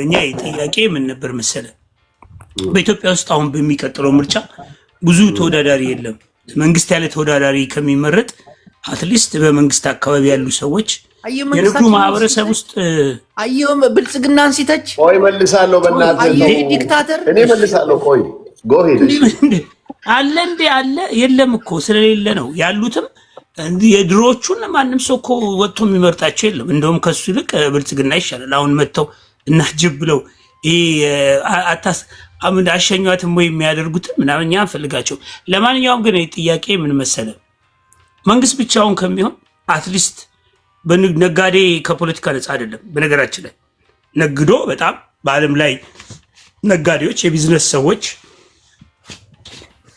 እኛ ጥያቄ ምን ነበር መሰለ፣ በኢትዮጵያ ውስጥ አሁን በሚቀጥለው ምርጫ ብዙ ተወዳዳሪ የለም። መንግስት ያለ ተወዳዳሪ ከሚመረጥ አትሊስት በመንግስት አካባቢ ያሉ ሰዎች የንግዱ ማህበረሰብ ውስጥ አየም ብልጽግናን ሲተች ቆይ መልሳለሁ። በእናትህ ዲክታተር እኔ መልሳለሁ። ቆይ ጎሄድ አለ እንዴ አለ የለም እኮ ስለሌለ ነው ያሉትም የድሮቹን ማንም ሰው እኮ ወጥቶ የሚመርጣቸው የለም። እንደውም ከሱ ይልቅ ብልጽግና ይሻላል። አሁን መጥተው እና ጅብ ብለው አሸኟትም ወይ የሚያደርጉትም ምናምን እኛ አንፈልጋቸው። ለማንኛውም ግን ጥያቄ ምን መሰለ፣ መንግስት ብቻውን ከሚሆን አትሊስት ነጋዴ ከፖለቲካ ነፃ አይደለም። በነገራችን ላይ ነግዶ በጣም በዓለም ላይ ነጋዴዎች፣ የቢዝነስ ሰዎች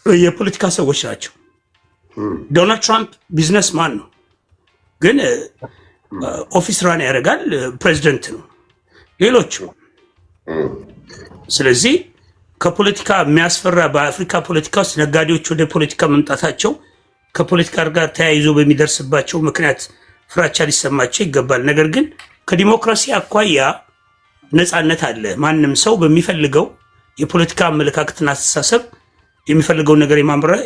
የፖለቲካ ሰዎች ናቸው። ዶናልድ ትራምፕ ቢዝነስ ማን ነው፣ ግን ኦፊስ ራን ያደርጋል፣ ፕሬዚደንት ነው። ሌሎቹ ስለዚህ ከፖለቲካ የሚያስፈራ በአፍሪካ ፖለቲካ ውስጥ ነጋዴዎች ወደ ፖለቲካ መምጣታቸው ከፖለቲካ ጋር ተያይዞ በሚደርስባቸው ምክንያት ፍራቻ ሊሰማቸው ይገባል። ነገር ግን ከዲሞክራሲ አኳያ ነፃነት አለ። ማንም ሰው በሚፈልገው የፖለቲካ አመለካከትና አስተሳሰብ የሚፈልገውን ነገር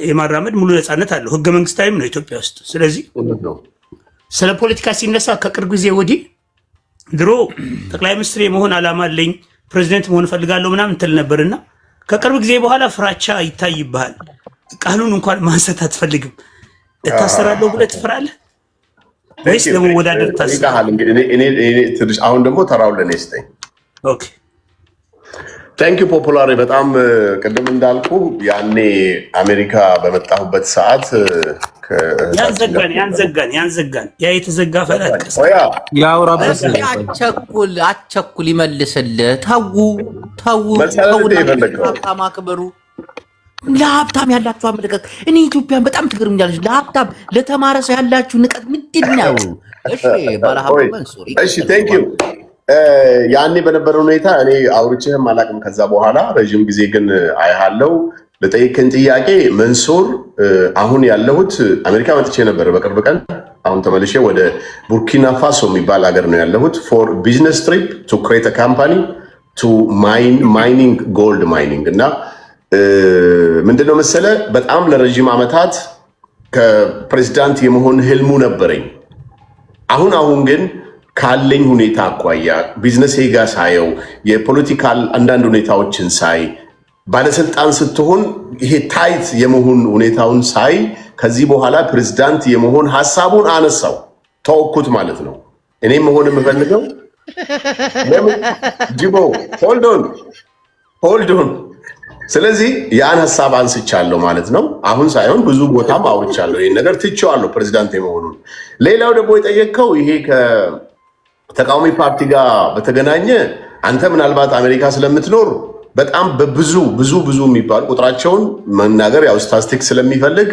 የማራመድ ሙሉ ነፃነት አለው። ህገ መንግስታዊም ነው ኢትዮጵያ ውስጥ። ስለዚህ ስለ ፖለቲካ ሲነሳ ከቅርብ ጊዜ ወዲህ ድሮ ጠቅላይ ሚኒስትር የመሆን ዓላማ አለኝ ፕሬዚደንት መሆን እፈልጋለሁ ምናምን ትል ነበርና ከቅርብ ጊዜ በኋላ ፍራቻ ይታይብሃል። ቃሉን እንኳን ማንሳት አትፈልግም። እታሰራለሁ ብለህ ትፈራለህ ወይስ ለመወዳደር ታስባለህ? አሁን ደግሞ ተራው ለኔ ስጠኝ። ኦኬ ታንክ ዩ ፖፑላሪ። በጣም ቅድም እንዳልኩ ያኔ አሜሪካ በመጣሁበት ሰዓት ያንዘጋን ያ የተዘጋ ፈላት ቀስ አቸኩል ይመልስልህ። ተው አክብሩ። ለሀብታም ያላችሁ አመለካከት እኔ ኢትዮጵያን በጣም ትገርምኛለች። ለሀብታም ለተማረ ሰው ያላችሁ ንቀት ምንድን ነው? እሺ ባለሀብቱ መንሱር እሺ ታንክ ዩ። ያኔ በነበረ ሁኔታ እኔ አውርቼህም አላውቅም። ከዛ በኋላ ረዥም ጊዜ ግን አይሃለው። ለጠየቀን ጥያቄ መንሱር፣ አሁን ያለሁት አሜሪካ መጥቼ ነበር በቅርብ ቀን። አሁን ተመልሼ ወደ ቡርኪና ፋሶ የሚባል ሀገር ነው ያለሁት ፎር ቢዝነስ ትሪፕ ቱ ክሬት አ ካምፓኒ ቱ ማይኒንግ ጎልድ ማይኒንግ። እና ምንድነው መሰለ በጣም ለረዥም ዓመታት ከፕሬዚዳንት የመሆን ህልሙ ነበረኝ። አሁን ግን ካለኝ ሁኔታ አኳያ ቢዝነስ ጋ ሳየው የፖለቲካል አንዳንድ ሁኔታዎችን ሳይ ባለስልጣን ስትሆን ይሄ ታይት የመሆን ሁኔታውን ሳይ ከዚህ በኋላ ፕሬዝዳንት የመሆን ሐሳቡን አነሳው፣ ተወኩት ማለት ነው። እኔ መሆን የምፈልገው ለምን ጅቦ ሆልዶን። ስለዚህ ያን ሐሳብ አንስቻለሁ ማለት ነው። አሁን ሳይሆን ብዙ ቦታም አውርቻለሁ። ይሄን ነገር ትቼዋለሁ ፕሬዝዳንት የመሆኑን። ሌላው ደግሞ የጠየቅከው ይሄ ከተቃዋሚ ፓርቲ ጋር በተገናኘ አንተ ምናልባት አሜሪካ ስለምትኖር በጣም በብዙ የሚባሉ ቁጥራቸውን መናገር ያው ስታስቲክስ ስለሚፈልግ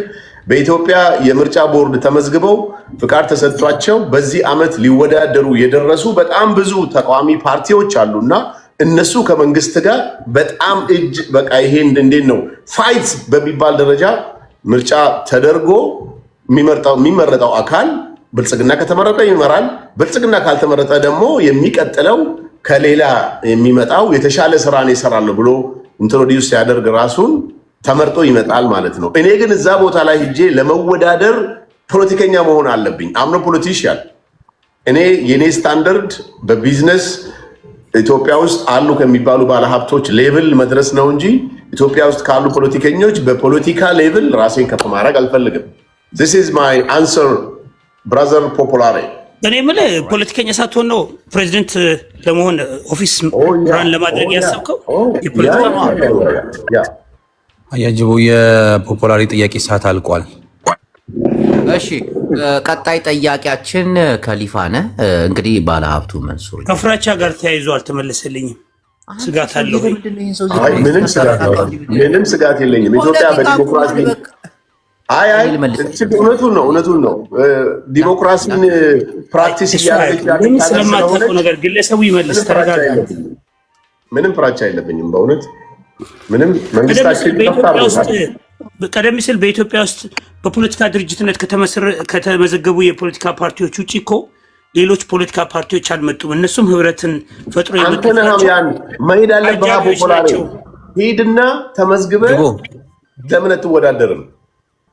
በኢትዮጵያ የምርጫ ቦርድ ተመዝግበው ፍቃድ ተሰጥቷቸው በዚህ ዓመት ሊወዳደሩ የደረሱ በጣም ብዙ ተቃዋሚ ፓርቲዎች አሉና እነሱ ከመንግስት ጋር በጣም እጅ በቃ ይሄ እንዴት ነው ፋይት በሚባል ደረጃ ምርጫ ተደርጎ የሚመረጠው አካል ብልጽግና ከተመረጠ ይመራል። ብልጽግና ካልተመረጠ ደግሞ የሚቀጥለው ከሌላ የሚመጣው የተሻለ ስራን ይሰራል ብሎ ኢንትሮዲውስ ያደርግ ራሱን ተመርጦ ይመጣል ማለት ነው። እኔ ግን እዛ ቦታ ላይ ሄጄ ለመወዳደር ፖለቲከኛ መሆን አለብኝ። አምኖ ፖለቲሽያን። እኔ የኔ ስታንዳርድ በቢዝነስ ኢትዮጵያ ውስጥ አሉ ከሚባሉ ባለሀብቶች ሌቭል መድረስ ነው እንጂ ኢትዮጵያ ውስጥ ካሉ ፖለቲከኞች በፖለቲካ ሌቭል ራሴን ከፍ ማድረግ አልፈልግም። this is my answer brother ፖፑላሪ። እኔ የምልህ ፖለቲከኛ ሳትሆን ነው ፕሬዚደንት ለመሆን ኦፊስ ራን ለማድረግ ያሰብከው? አያጅቡ የፖፑላሪ ጥያቄ ሰዓት አልቋል። እሺ ቀጣይ ጠያቂያችን ከሊፋነ እንግዲህ ባለሀብቱ መንሱር ከፍራቻ ጋር ተያይዞ አልተመለሰልኝም። ስጋት አለው? ምንም ስጋት የለኝም። ኢትዮጵያ በዲሞክራሲ እውነቱን ነው። ዲሞክራሲን ፕራክቲስ እያደረገች ስለማታውቀው ነገር ግለሰቡ ይመልስ። ተረጋጋ። ምንም ፍራቻ የለብኝም በእውነት ምንም። መንግስታችን ቀደም ሲል በኢትዮጵያ ውስጥ በፖለቲካ ድርጅትነት ከተመዘገቡ የፖለቲካ ፓርቲዎች ውጭ እኮ ሌሎች ፖለቲካ ፓርቲዎች አልመጡም። እነሱም ህብረትን ፈጥሮ የመጡት ያን መሄድ አለበት። ፖፑላር ሄድና ተመዝግበህ ለምን አትወዳደርም?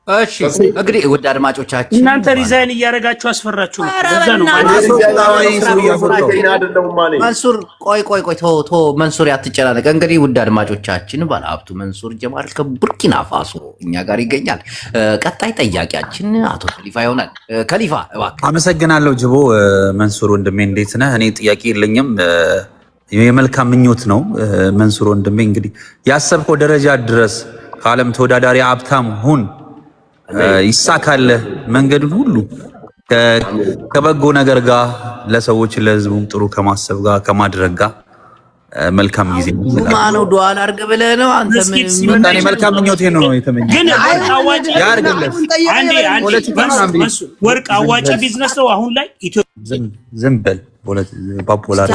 እሺ እንግዲህ ውድ አድማጮቻችን እናንተ ሪዛይን እያደረጋችሁ አስፈራችሁ ነው። ለዛ ነው መንሱር ቆይ መንሱር ያትጨናነቅ። እንግዲህ ውድ አድማጮቻችን ባለሀብቱ መንሱር ጀማል ከቡርኪና ፋሶ እኛ ጋር ይገኛል። ቀጣይ ጠያቂያችን አቶ ከሊፋ ይሆናል። ከሊፋ እባክህ። አመሰግናለሁ ጅቦ። መንሱር ወንድሜ እንዴት ነህ? እኔ ጥያቄ የለኝም፣ የመልካም ምኞት ነው። መንሱር ወንድሜ እንግዲህ ያሰብከው ደረጃ ድረስ ከዓለም ተወዳዳሪ ሀብታም ሁን፣ ይሳካልህ መንገዱን ሁሉ ከበጎ ነገር ጋር ለሰዎች ለህዝቡም ጥሩ ከማሰብ ጋር ከማድረግ ጋር መልካም ጊዜ ማነው ዱዓል አድርግ ብለህ ነው አንተ? ምን መልካም ምኞቴ ነው የተመኘው። ግን አዋጭ ያርግልህ። ወርቅ አዋጭ ቢዝነስ ነው አሁን ላይ ኢትዮጵያ። ዝም በል ፖፑላር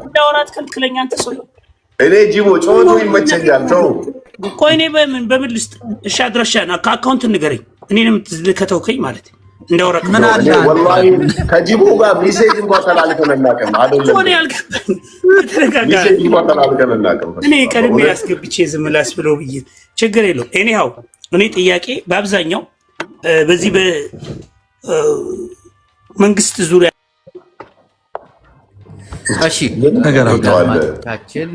እንዳወራት ከልክለኛ አንተ ሰው። እኔ ጂቦ ጮቱ ይመቸኛል። ተው ቆይ እኔ በምን ልስጥ? እሺ አድራሻና ከአካውንት ንገረኝ። እኔንም ከተውከኝ ማለት እንዳወራ ምን አለ ወላሂ ከጂቦ ጋር ሜሴጅ እንኳን ተላልከን እናቀም አይደለም። ሆነ ያልከኝ ተረጋጋ። ሜሴጅ እንኳን ተላልከን እናቀም። እኔ ቀድሜ ያስገብቼ ዝም ላስብለው ብዬ ችግር የለውም። ኤኒሃው እኔ ጥያቄ በአብዛኛው በዚህ በመንግስት ዙሪያ እሺ ነገራችን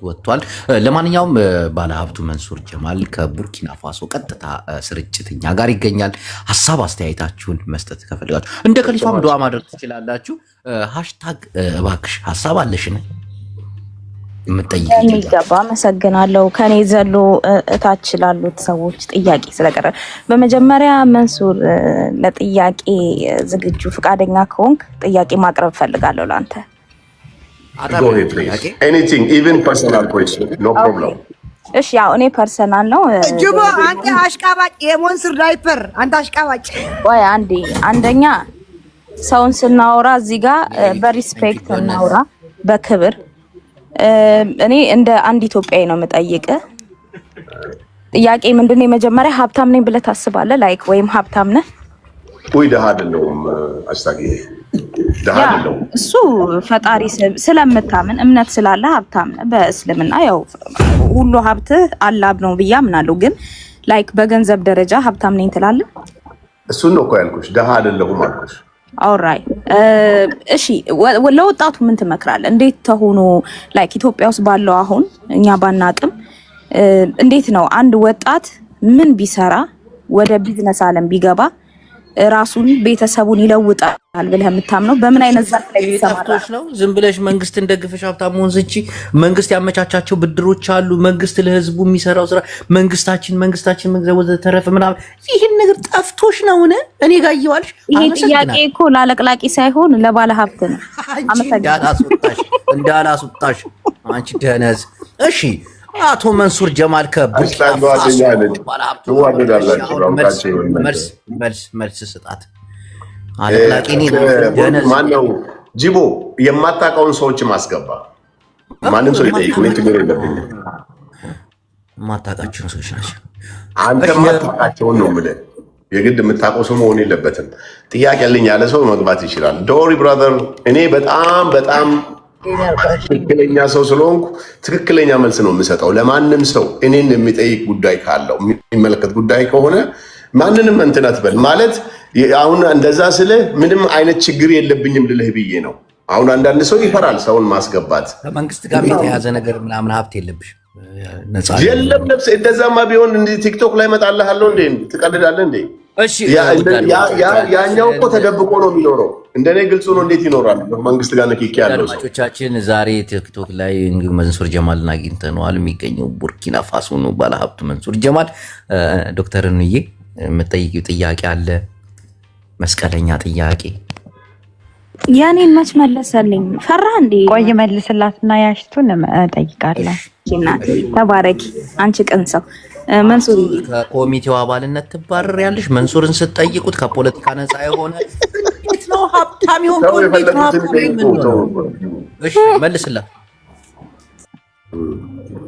ወጥቷል። ለማንኛውም ባለሀብቱ መንሱር ጀማል ከቡርኪና ፋሶ ቀጥታ ስርጭት እኛ ጋር ይገኛል። ሀሳብ አስተያየታችሁን መስጠት ከፈልጋችሁ እንደ ከሊፋም ዱዓ ማድረግ ትችላላችሁ። ሃሽታግ እባክሽ ሀሳብ አለሽን የምጠይቅ የሚገባ አመሰግናለሁ። ከኔ ዘሎ እታች ላሉት ሰዎች ጥያቄ ስለቀረ በመጀመሪያ መንሱር ለጥያቄ ዝግጁ ፈቃደኛ ከሆንክ ጥያቄ ማቅረብ ፈልጋለሁ ላንተ። እሺ ያው እኔ ፐርሰናል ነው። ጅቦ አንተ አሽቃባጭ፣ የመንሱር ዳይፐር አንተ አሽቃባጭ። ወይ አንደኛ ሰውን ስናወራ እዚህ ጋር በሪስፔክት እናውራ፣ በክብር እኔ እንደ አንድ ኢትዮጵያዊ ነው የምጠይቅህ። ጥያቄ ምንድነው? የመጀመሪያ ሀብታም ነኝ ብለህ ታስባለህ? ላይክ ወይም ሀብታም ነህ ወይ? ደሃ አይደለሁም። አስታቂ ደሃ አይደለሁም። እሱ ፈጣሪ ስለምታምን እምነት ስላለ ሀብታም ነህ። በእስልምና ያው ሁሉ ሀብት አላህ ነው ብዬ አምናለሁ። ግን ላይክ በገንዘብ ደረጃ ሀብታም ነኝ ትላለህ? እሱን ነው እኮ ያልኩሽ። ደሃ አይደለሁም አልኩሽ። ኦራይ እሺ፣ ለወጣቱ ምን ትመክራለህ? እንዴት ተሆኖ ላይክ ኢትዮጵያ ውስጥ ባለው አሁን እኛ ባናቅም እንዴት ነው አንድ ወጣት ምን ቢሰራ ወደ ቢዝነስ ዓለም ቢገባ ራሱን ቤተሰቡን ይለውጣል ብለህ የምታምነው? በምን አይነት ዘርፍ ላይ ይሰማራል ነው? ዝም ብለሽ መንግስትን ደግፈሽ ሀብታም መሆን እንጂ መንግስት ያመቻቻቸው ብድሮች አሉ። መንግስት ለህዝቡ የሚሰራው ስራ መንግስታችን ወዘተረፈ ምናምን ይሄን ነገር ጠፍቶሽ ነው ነ እኔ ጋር እየዋልሽ። ይሄ ጥያቄ እኮ ላለቅላቂ ሳይሆን ለባለ ሀብት ነው። እንዳላስወጣሽ አንቺ ደነዝ። እሺ አቶ መንሱር ጀማል መልስ ስጣት። ማነው ጂቦ? የማታውቀውን ሰዎች ማስገባ ማንም ሰው ይጠይቅ፣ ችግር የለብኝም። የማታውቃቸውን ሰዎች ናቸው። አንተ የማታውቃቸውን ነው የምልህ። የግድ የምታውቀው ሰው መሆን የለበትም። ጥያቄ ያለኝ ያለ ሰው መግባት ይችላል። ዶሪ ብራዘር፣ እኔ በጣም ትክክለኛ ሰው ስለሆንኩ ትክክለኛ መልስ ነው የምሰጠው ለማንም ሰው። እኔን የሚጠይቅ ጉዳይ ካለው የሚመለከት ጉዳይ ከሆነ ማንንም እንትን አትበል ማለት አሁን እንደዛ ስልህ ምንም አይነት ችግር የለብኝም ልልህ ብዬ ነው። አሁን አንዳንድ ሰው ይፈራል ሰውን ማስገባት። ከመንግስት ጋር የተያዘ ነገር ምናምን ሀብት የለብሽ የለም። ነፍስ እንደዛማ ቢሆን እንዲህ ቲክቶክ ላይ እመጣልሃለሁ እንዴ? ትቀልዳለህ እንዴ? ያኛው እኮ ተደብቆ ነው የሚኖረው። እንደኔ ግልጽ ነው። እንዴት ይኖራል? መንግስት ጋር ንክኪ ያለው ሰው። አድማጮቻችን ዛሬ ቲክቶክ ላይ መንሱር ጀማልን አግኝተነዋል። የሚገኘው ቡርኪና ፋሶ ነው ባለሀብቱ መንሱር ጀማል። ዶክተር እንዬ የምትጠይቂው ጥያቄ አለ? መስቀለኛ ጥያቄ ያኔን መች መለሰልኝ? ፈራ እንዴ? ቆይ መልስላትና ያሽቱን እጠይቃለሁ። ተባረኪ አንቺ ቅን ሰው። መንሱር ከኮሚቴው አባልነት ትባረር ያለሽ። መንሱርን ስትጠይቁት ከፖለቲካ ነፃ የሆነ እንዴት ነው ሀብታም ይሆን? እሺ መልስላት።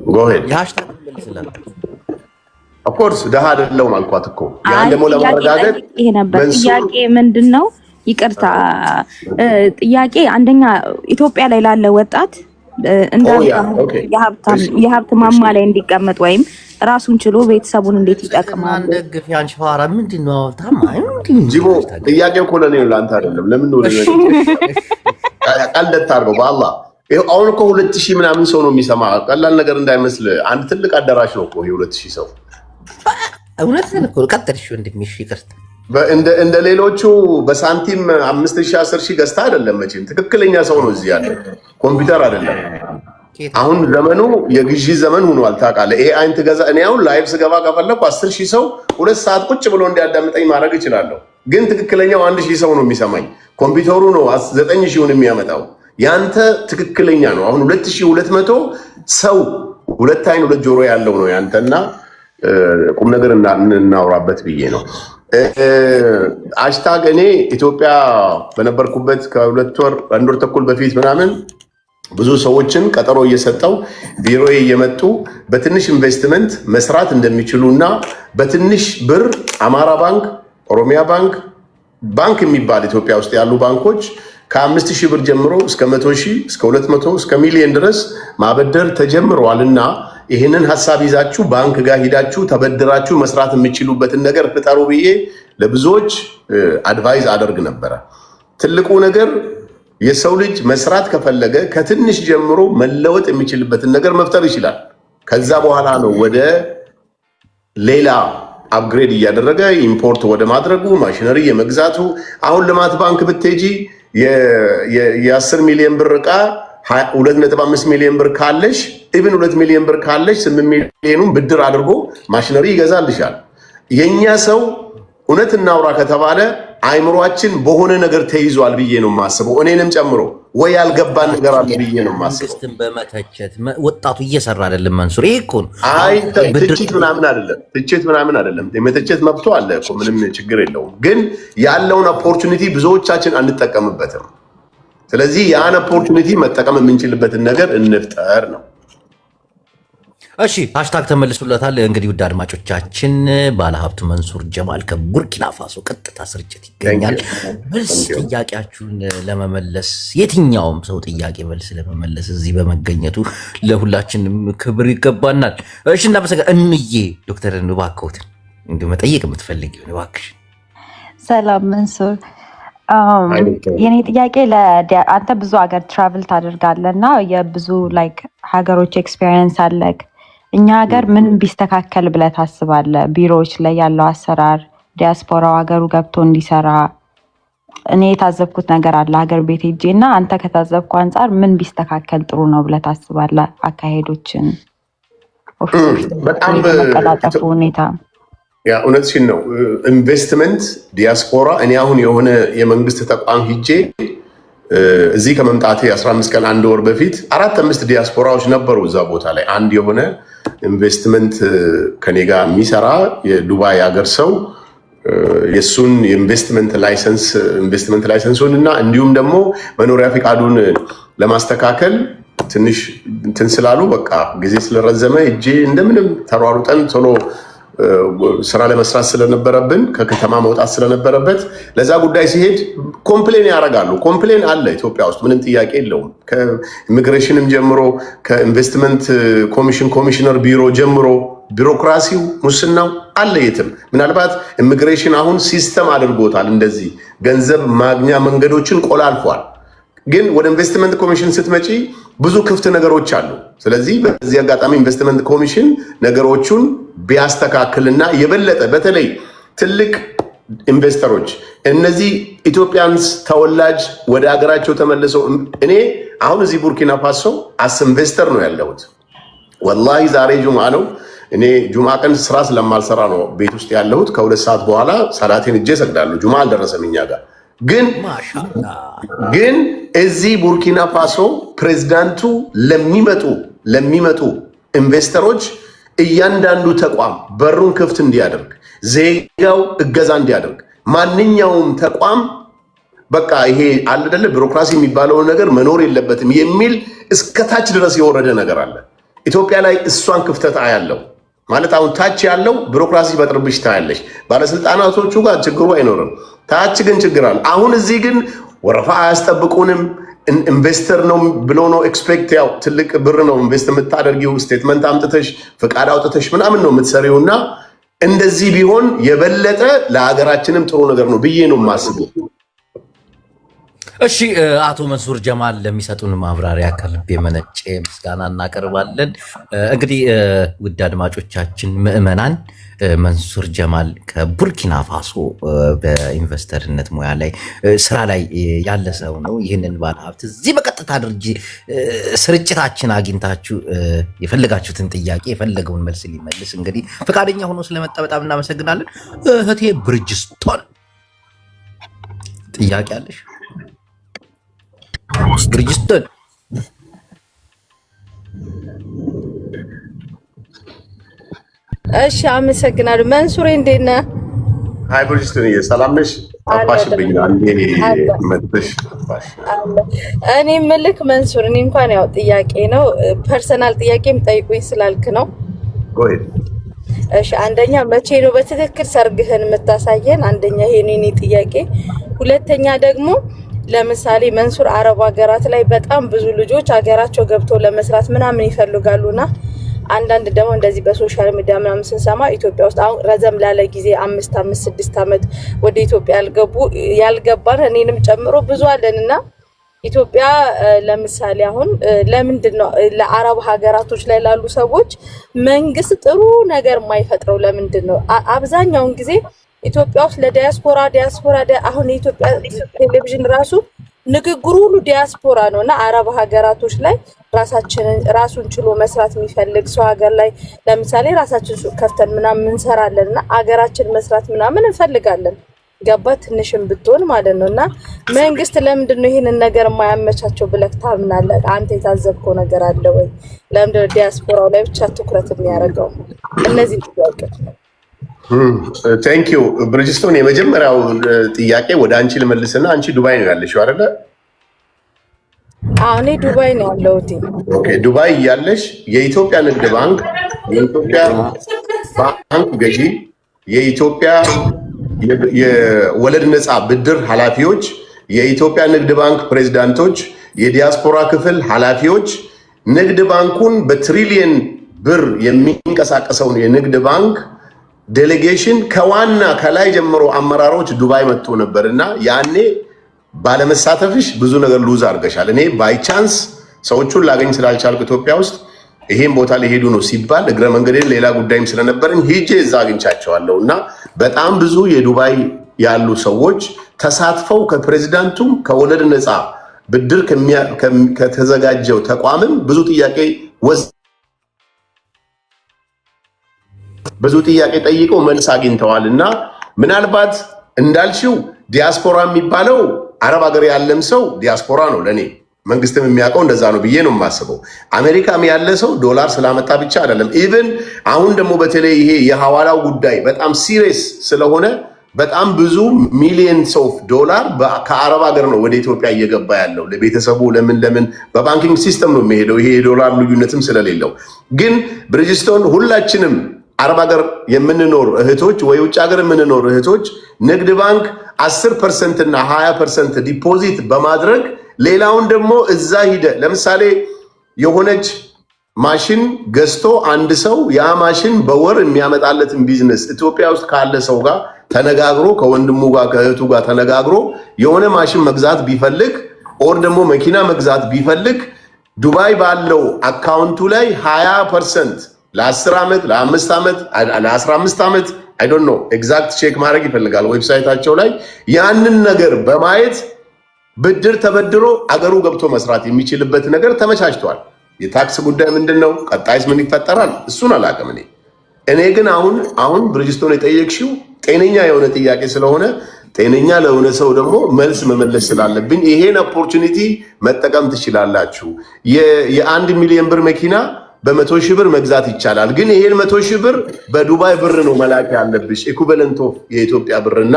ጎሄድ የሃሽታግ መልስላት። ኦፍኮርስ ደሃ አይደለም አልኳት እኮ ያን ደግሞ ለማረጋገጥ ይሄ ነበር ጥያቄ ምንድነው ይቅርታ ጥያቄ አንደኛ ኢትዮጵያ ላይ ላለ ወጣት የሀብት ማማ ላይ እንዲቀመጥ ወይም ራሱን ችሎ ቤተሰቡን እንዴት ይጠቅማል ደግፍ ያን ሸዋራ ምንድነው ታማኝ ጂቦ ጥያቄው እኮ ለኔ ነው ለአንተ አይደለም ለምን ነው ቀልደት አድርገው በአላህ አሁን እኮ 2000 ምናምን ሰው ነው የሚሰማ ቀላል ነገር እንዳይመስል አንድ ትልቅ አዳራሽ ነው እኮ 2000 ሰው እውነት ነው እኮ ቀጥልሽ ወንድምሽ ይቅርታ እንደ ሌሎቹ በሳንቲም 5000 10000 ገዝታ አይደለም መቼም ትክክለኛ ሰው ነው እዚህ ያለው ኮምፒውተር አይደለም አሁን ዘመኑ የግዢ ዘመን ሆኗል ታውቃለህ ኤአይን ትገዛ እኔ አሁን ላይቭ ስገባ ከፈለኩ 10000 ሰው 2 ሰዓት ቁጭ ብሎ እንዲያዳምጠኝ ማድረግ ይችላልው ግን ትክክለኛው 1000 ሰው ነው የሚሰማኝ ኮምፒውተሩ ነው 9000ውን የሚያመጣው ያንተ ትክክለኛ ነው አሁን 2200 ሰው ሁለት አይን ሁለት ጆሮ ያለው ነው ያንተና ቁም ነገር እናውራበት ብዬ ነው ሃሽታግ እኔ ኢትዮጵያ በነበርኩበት ከ2 ወር 1 ወር ተኩል በፊት ምናምን ብዙ ሰዎችን ቀጠሮ እየሰጠው ቢሮዬ እየመጡ በትንሽ ኢንቨስትመንት መስራት እንደሚችሉና በትንሽ ብር አማራ ባንክ ኦሮሚያ ባንክ የሚባል ኢትዮጵያ ውስጥ ያሉ ባንኮች ከ5000 ብር ጀምሮ እስከ 100,000 እስከ 200 እስከ ሚሊዮን ድረስ ማበደር ተጀምሯልና ይሄንን ሐሳብ ይዛችሁ ባንክ ጋር ሄዳችሁ ተበድራችሁ መስራት የሚችሉበትን ነገር ፍጠሩ ብዬ ለብዙዎች አድቫይዝ አደርግ ነበር ትልቁ ነገር የሰው ልጅ መስራት ከፈለገ ከትንሽ ጀምሮ መለወጥ የሚችልበትን ነገር መፍጠር ይችላል ከዛ በኋላ ነው ወደ ሌላ አፕግሬድ እያደረገ ኢምፖርት ወደ ማድረጉ ማሽነሪ የመግዛቱ አሁን ልማት ባንክ ብትሄጂ የ10 ሚሊዮን ብር ዕቃ 2.5 ሚሊዮን ብር ካለሽ ኢቭን 2 ሚሊዮን ብር ካለሽ 8 ሚሊዮኑን ብድር አድርጎ ማሽነሪ ይገዛልሻል የኛ ሰው እውነት እናውራ ከተባለ አይምሮአችን በሆነ ነገር ተይዟል ብዬ ነው ማስበው እኔንም ጨምሮ ወይ ያልገባን ነገር አለ ብዬ ነው ማስበው መንግስትን በመተቸት ወጣቱ እየሰራ አይደለም መንሱር ይሄ እኮ አይ ትችት ምናምን አይደለም የመተቸት መብቶ አለ እኮ ምንም ችግር የለውም ግን ያለውን ኦፖርቹኒቲ ብዙዎቻችን አንጠቀምበትም ስለዚህ ያን ኦፖርቹኒቲ መጠቀም የምንችልበትን ነገር እንፍጠር ነው እሺ ሃሽታግ ተመልሶለታል እንግዲህ ውድ አድማጮቻችን ባለሀብቱ መንሱር ጀማል ከቡርኪና ፋሶ ቀጥታ ስርጭት ይገኛል መልስ ጥያቄያችሁን ለመመለስ የትኛውም ሰው ጥያቄ መልስ ለመመለስ እዚህ በመገኘቱ ለሁላችንም ክብር ይገባናል እሺ እንዬ ዶክተር ንባኮት እንዴ መጠየቅ የምትፈልጊው ንባክሽ ሰላም መንሱር የኔ ጥያቄ አንተ ብዙ ሀገር ትራቭል ታደርጋለና የብዙ ላይክ ሀገሮች ኤክስፒሪየንስ አለክ እኛ ሀገር ምን ቢስተካከል ብለህ ታስባለህ ቢሮዎች ላይ ያለው አሰራር ዲያስፖራው ሀገሩ ገብቶ እንዲሰራ እኔ የታዘብኩት ነገር አለ ሀገር ቤት ሄጄና አንተ ከታዘብኩ አንፃር ምን ቢስተካከል ጥሩ ነው ብለህ ታስባለህ አካሄዶችን በጣም መቀላጠፉ ሁኔታ ያ እውነትሽን ነው ኢንቨስትመንት ዲያስፖራ እኔ አሁን የሆነ የመንግስት ተቋም ሂጄ እዚህ ከመምጣቴ 15 ቀን 1 ወር በፊት 4-5 ዲያስፖራዎች ነበሩ እዛ ቦታ ላይ አንድ የሆነ ኢንቨስትመንት ከኔ ጋር የሚሰራ የዱባይ ሀገር ሰው የሱን ኢንቨስትመንት ላይሰንሱን እና እንዲሁም ደግሞ መኖሪያ ፍቃዱን ለማስተካከል ትንሽ እንትን ስላሉ በቃ ጊዜ ስለረዘመ እጄ እንደምንም ተሯሩጠን ቶሎ ስራ ለመስራት ስለነበረብን ከከተማ መውጣት ስለነበረበት ለዛ ጉዳይ ሲሄድ ኮምፕሌን ያደርጋሉ ኮምፕሌን አለ ኢትዮጵያ ውስጥ ምንም ጥያቄ የለውም ከኢሚግሬሽንም ጀምሮ ከኢንቨስትመንት ኮሚሽነር ቢሮ ጀምሮ ቢሮክራሲው ሙስናው አለ የትም ምናልባት ኢሚግሬሽን አሁን ሲስተም አድርጎታል እንደዚህ ገንዘብ ማግኛ መንገዶችን ቆላልፏል ግን ወደ ኢንቨስትመንት ኮሚሽን ስትመጪ ብዙ ክፍት ነገሮች አሉ ስለዚህ በዚህ አጋጣሚ ኢንቨስትመንት ኮሚሽን ነገሮቹን ቢያስተካክልና የበለጠ በተለይ ትልቅ ኢንቨስተሮች እነዚህ ኢትዮጵያንስ ተወላጅ ወደ ሀገራቸው ተመልሰው እኔ አሁን እዚህ ቡርኪና ፋሶ አስ ኢንቨስተር ነው ያለሁት ወላሂ ዛሬ ጁምዓ ነው እኔ ጁምዓ ቀን ስራ ስለማልሰራ ነው ቤት ውስጥ ያለሁት ከ2 ሰዓት በኋላ ሰላቴን እጄ ሰግዳለሁ ጁምዓ አልደረሰም እኛ ጋር ግን እዚህ ቡርኪና ፋሶ ፕሬዝዳንቱ ለሚመጡ ኢንቨስተሮች እያንዳንዱ ተቋም በሩን ክፍት እንዲያደርግ ዜጋው እገዛ እንዲያደርግ ማንኛውም ተቋም በቃ ይሄ አይደለ ቢሮክራሲ የሚባለው ነገር መኖር የለበትም የሚል እስከታች ድረስ የወረደ ነገር አለ ኢትዮጵያ ላይ እሷን ክፍተት አያለው ማለት አሁን ታች ያለው ቢሮክራሲ በጥርብሽ ታያለሽ። ባለስልጣናቶቹ ጋር ችግሩ አይኖርም፣ ታች ግን ችግር አለ። አሁን እዚህ ግን ወረፋ አያስጠብቁንም። ኢንቨስተር ነው ብሎ ነው ኤክስፔክት፣ ያው ትልቅ ብር ነው ኢንቨስት የምታደርጊው። ስቴትመንት አምጥተሽ ፍቃድ አውጥተሽ ምናምን ነው የምትሰሪውና እንደዚህ ቢሆን የበለጠ ለሀገራችንም ጥሩ ነገር ነው ብዬ ነው የማስበው። እሺ አቶ መንሱር ጀማል ለሚሰጡን ማብራሪያ ከልብ የመነጨ ምስጋና እናቀርባለን። እንግዲህ ውድ አድማጮቻችን ምዕመናን፣ መንሱር ጀማል ከቡርኪና ፋሶ በኢንቨስተርነት ሙያ ላይ ስራ ላይ ያለ ሰው ነው። ይህንን ባለሀብት እዚህ በቀጥታ ድርጅ ስርጭታችን አግኝታችሁ የፈለጋችሁትን ጥያቄ የፈለገውን መልስ ሊመልስ እንግዲህ ፈቃደኛ ሆኖ ስለመጣ በጣም እናመሰግናለን። እህቴ ብርጅስቶን ጥያቄ አለሽ? ብርጅስቶን እሺ፣ አመሰግናለሁ። መንሱሬ እንዴት ነህ? አይ ብርጅስቶን ሰላም ነሽ? አባሽብኝ አንዴ መጥተሽ እኔ ምልክ መንሱር፣ እኔ እንኳን ያው ጥያቄ ነው ፐርሰናል ጥያቄም ጠይቁኝ ስላልክ ነው። እሺ፣ አንደኛ መቼ ነው በትክክል ሰርግህን የምታሳየን? አንደኛ ይሄን እኔ ጥያቄ። ሁለተኛ ደግሞ ለምሳሌ መንሱር አረብ ሀገራት ላይ በጣም ብዙ ልጆች ሀገራቸው ገብቶ ለመስራት ምናምን ይፈልጋሉና አንዳንድ ደግሞ እንደዚህ በሶሻል ሚዲያ ምናምን ስንሰማ ኢትዮጵያ ውስጥ አሁን ረዘም ላለ ጊዜ 5 5 6 ዓመት ወደ ኢትዮጵያ ያልገባን እኔንም ጨምሮ ብዙ አለንና ኢትዮጵያ ለምሳሌ አሁን ለምንድን ነው ለአረብ ሀገራቶች ላይ ላሉ ሰዎች መንግስት ጥሩ ነገር የማይፈጥረው? ለምንድን ነው አብዛኛውን ጊዜ ኢትዮጵያ ውስጥ ለዲያስፖራ አሁን የኢትዮጵያ ቴሌቪዥን ራሱ ንግግሩ ሁሉ ዲያስፖራ ነውና አረብ ሀገራቶች ላይ ራሱን ችሎ መስራት የሚፈልግ ሰው ሀገር ላይ ለምሳሌ ራሳችን ሱቅ ከፍተን ምናምን እንሰራለንና ሀገራችን መስራት ምናምን እንፈልጋለን። ገባ ትንሽም ብትሆን ማለት ነውና መንግስት ለምንድን ነው ይሄንን ነገር የማያመቻቸው ብለህ ታምናለህ? አንተ የታዘብከው ነገር አለ ወይ? ለምንድን ነው ዲያስፖራው ላይ ብቻ ትኩረት የሚያደርገው? እነዚህ ጥያቄዎች ነው። ቴንክ ዩ ብርጅስቶን። የመጀመሪያው ጥያቄ ወደ አንቺ ልመልስና አንቺ ዱባይ ነው ያለሽው አይደለ? እኔ ዱባይ ነው ያለሁት። ኦኬ፣ ዱባይ ያለሽ የኢትዮጵያ ንግድ ባንክ፣ የኢትዮጵያ ባንክ ገዢ፣ የኢትዮጵያ የወለድ ነፃ ብድር ኃላፊዎች፣ የኢትዮጵያ ንግድ ባንክ ፕሬዝዳንቶች፣ የዲያስፖራ ክፍል ኃላፊዎች ንግድ ባንኩን በትሪሊየን ብር የሚንቀሳቀሰውን የንግድ ባንክ ዴሌጌሽን ከዋና ከላይ ጀምሮ አመራሮች ዱባይ መጥቶ ነበርና ያኔ ባለመሳተፍሽ ብዙ ነገር ሉዝ አድርገሻል። እኔ ባይ ቻንስ ሰዎቹን ላገኝ ስላልቻልኩ ኢትዮጵያ ውስጥ ይሄን ቦታ ሊሄዱ ነው ሲባል እግረ መንገዴን ሌላ ጉዳይም ስለነበረኝ ሄጄ እዛ አግኝቻቸዋለሁ እና በጣም ብዙ የዱባይ ያሉ ሰዎች ተሳትፈው ከፕሬዚዳንቱም ከወለድ ነፃ ብድር ከተዘጋጀው ተቋምም ብዙ ጥያቄ ጠይቀው መልስ አግኝተዋል። እና ምናልባት እንዳልሽው ዲያስፖራ የሚባለው አረብ ሀገር ያለም ሰው ዲያስፖራ ነው። ለኔ መንግስትም የሚያውቀው እንደዛ ነው ብዬ ነው የማስበው። አሜሪካም ያለ ሰው ዶላር ስላመጣ ብቻ አይደለም። ኢቭን አሁን ደግሞ በተለይ ይሄ የሐዋላው ጉዳይ በጣም ሲሪየስ ስለሆነ በጣም ብዙ ሚሊየንስ ኦፍ ዶላር ከአረብ ሀገር ነው ወደ ኢትዮጵያ እየገባ ያለው ለቤተሰቡ ለምን በባንኪንግ ሲስተም ነው የሚሄደው። ይሄ የዶላር ልዩነትም ስለሌለው ግን ብርጅስቶን ሁላችንም አረብ ሀገር የምንኖር እህቶች ወይ ውጭ ሀገር የምንኖር እህቶች ንግድ ባንክ 10% እና 20% ዲፖዚት በማድረግ ሌላውን ደግሞ እዛ ሂደ ለምሳሌ የሆነች ማሽን ገዝቶ አንድ ሰው ያ ማሽን በወር የሚያመጣለትን ቢዝነስ ኢትዮጵያ ውስጥ ካለ ሰው ጋር ተነጋግሮ ከወንድሙ ጋር ከእህቱ ጋር ተነጋግሮ የሆነ ማሽን መግዛት ቢፈልግ ኦር ደግሞ መኪና መግዛት ቢፈልግ ዱባይ ባለው አካውንቱ ላይ 20% ለ10 ዓመት ለ5 ዓመት ለ15 ዓመት አይ ዶንት ኖ ኤግዛክት ቼክ ማድረግ ይፈልጋል ዌብሳይታቸው ላይ ያንን ነገር በማየት ብድር ተበድሮ አገሩ ገብቶ መስራት የሚችልበት ነገር ተመቻችቷል። የታክስ ጉዳይ ምንድነው? ቀጣይስ ምን ይፈጠራል? እሱን አላውቅም። እኔ ግን አሁን ብርጅስቶን የጠየቅሽው ጤነኛ የሆነ ጥያቄ ስለሆነ ጤነኛ ለሆነ ሰው ደግሞ መልስ መመለስ ስላለብኝ ይሄን ኦፖርቹኒቲ መጠቀም ትችላላችሁ። የ1 ሚሊዮን ብር መኪና በ100,000 ብር መግዛት ይቻላል። ግን ይሄን 100,000 ብር በዱባይ ብር ነው መላክ ያለብሽ ኢኩቫለንት ኦፍ የኢትዮጵያ ብርና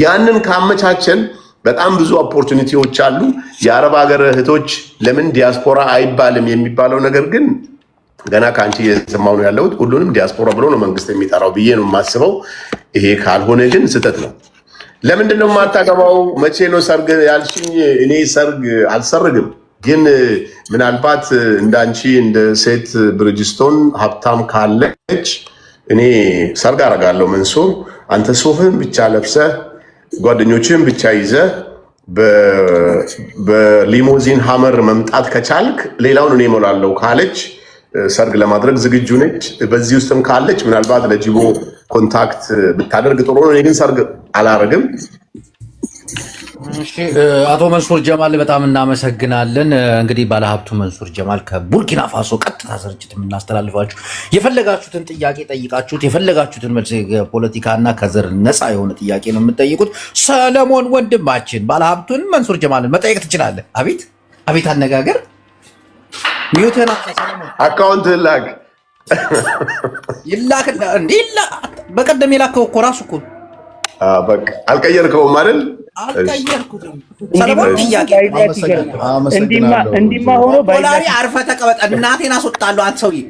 ያንን ካመቻቸን በጣም ብዙ ኦፖርቹኒቲዎች አሉ። የአረብ ሀገር እህቶች ለምን ዲያስፖራ አይባልም የሚባለው ነገር ግን ገና ከአንቺ እየሰማሁ ነው ያለሁት። ሁሉንም ዲያስፖራ ብሎ ነው መንግስት የሚጠራው ብዬ ነው የማስበው። ይሄ ካልሆነ ግን ስህተት ነው። ለምንድን ነው የማታገባው? መቼ ነው ሰርግ ያልሽኝ? እኔ ሰርግ አልሰርግም፣ ግን ምናልባት እንዳንቺ እንደ ሴት ብርጅስቶን ሀብታም ካለች እኔ ሰርግ አደርጋለሁ። መንሱር አንተ ሱፍህን ብቻ ለብሰህ ጓደኞችህን ብቻ ይዘህ በሊሞዚን ሀመር መምጣት ከቻልክ ሌላውን እኔ እሞላለሁ ካለች ሰርግ ለማድረግ ዝግጁ ነች። በዚህ ውስጥም ካለች ምናልባት ለጅቦ ኮንታክት ብታደርግ ጥሩ ነው። እኔ ግን ሰርግ አላረግም። እሺ አቶ መንሱር ጀማል በጣም እናመሰግናለን። እንግዲህ ባለሀብቱ መንሱር ጀማል ከቡርኪና ፋሶ ቀጥታ ስርጭት የምናስተላልፋችሁ የፈለጋችሁትን ጥያቄ ጠይቃችሁት የፈለጋችሁትን መልስ ፖለቲካና ከዘር ነፃ የሆነ ጥያቄ ነው የምትጠይቁት። ሰለሞን ወንድማችን ባለሀብቱን መንሱር ጀማልን መጠየቅ ትችላለህ። አቤት አቤት አነጋገር ሚውተና አካውንት ላክ ይላክ እንዴ? በቀደም የላከው እኮ ራሱ እኮ በቃ አልቀየርከውም አይደል? አልቀየርኩትም። ሰለሞን ጥያቄ እንዲማ ሆኖ ፖላሪ አርፈህ ተቀመጥ። እናቴን አስወጣለሁ። አንተ ሰውዬ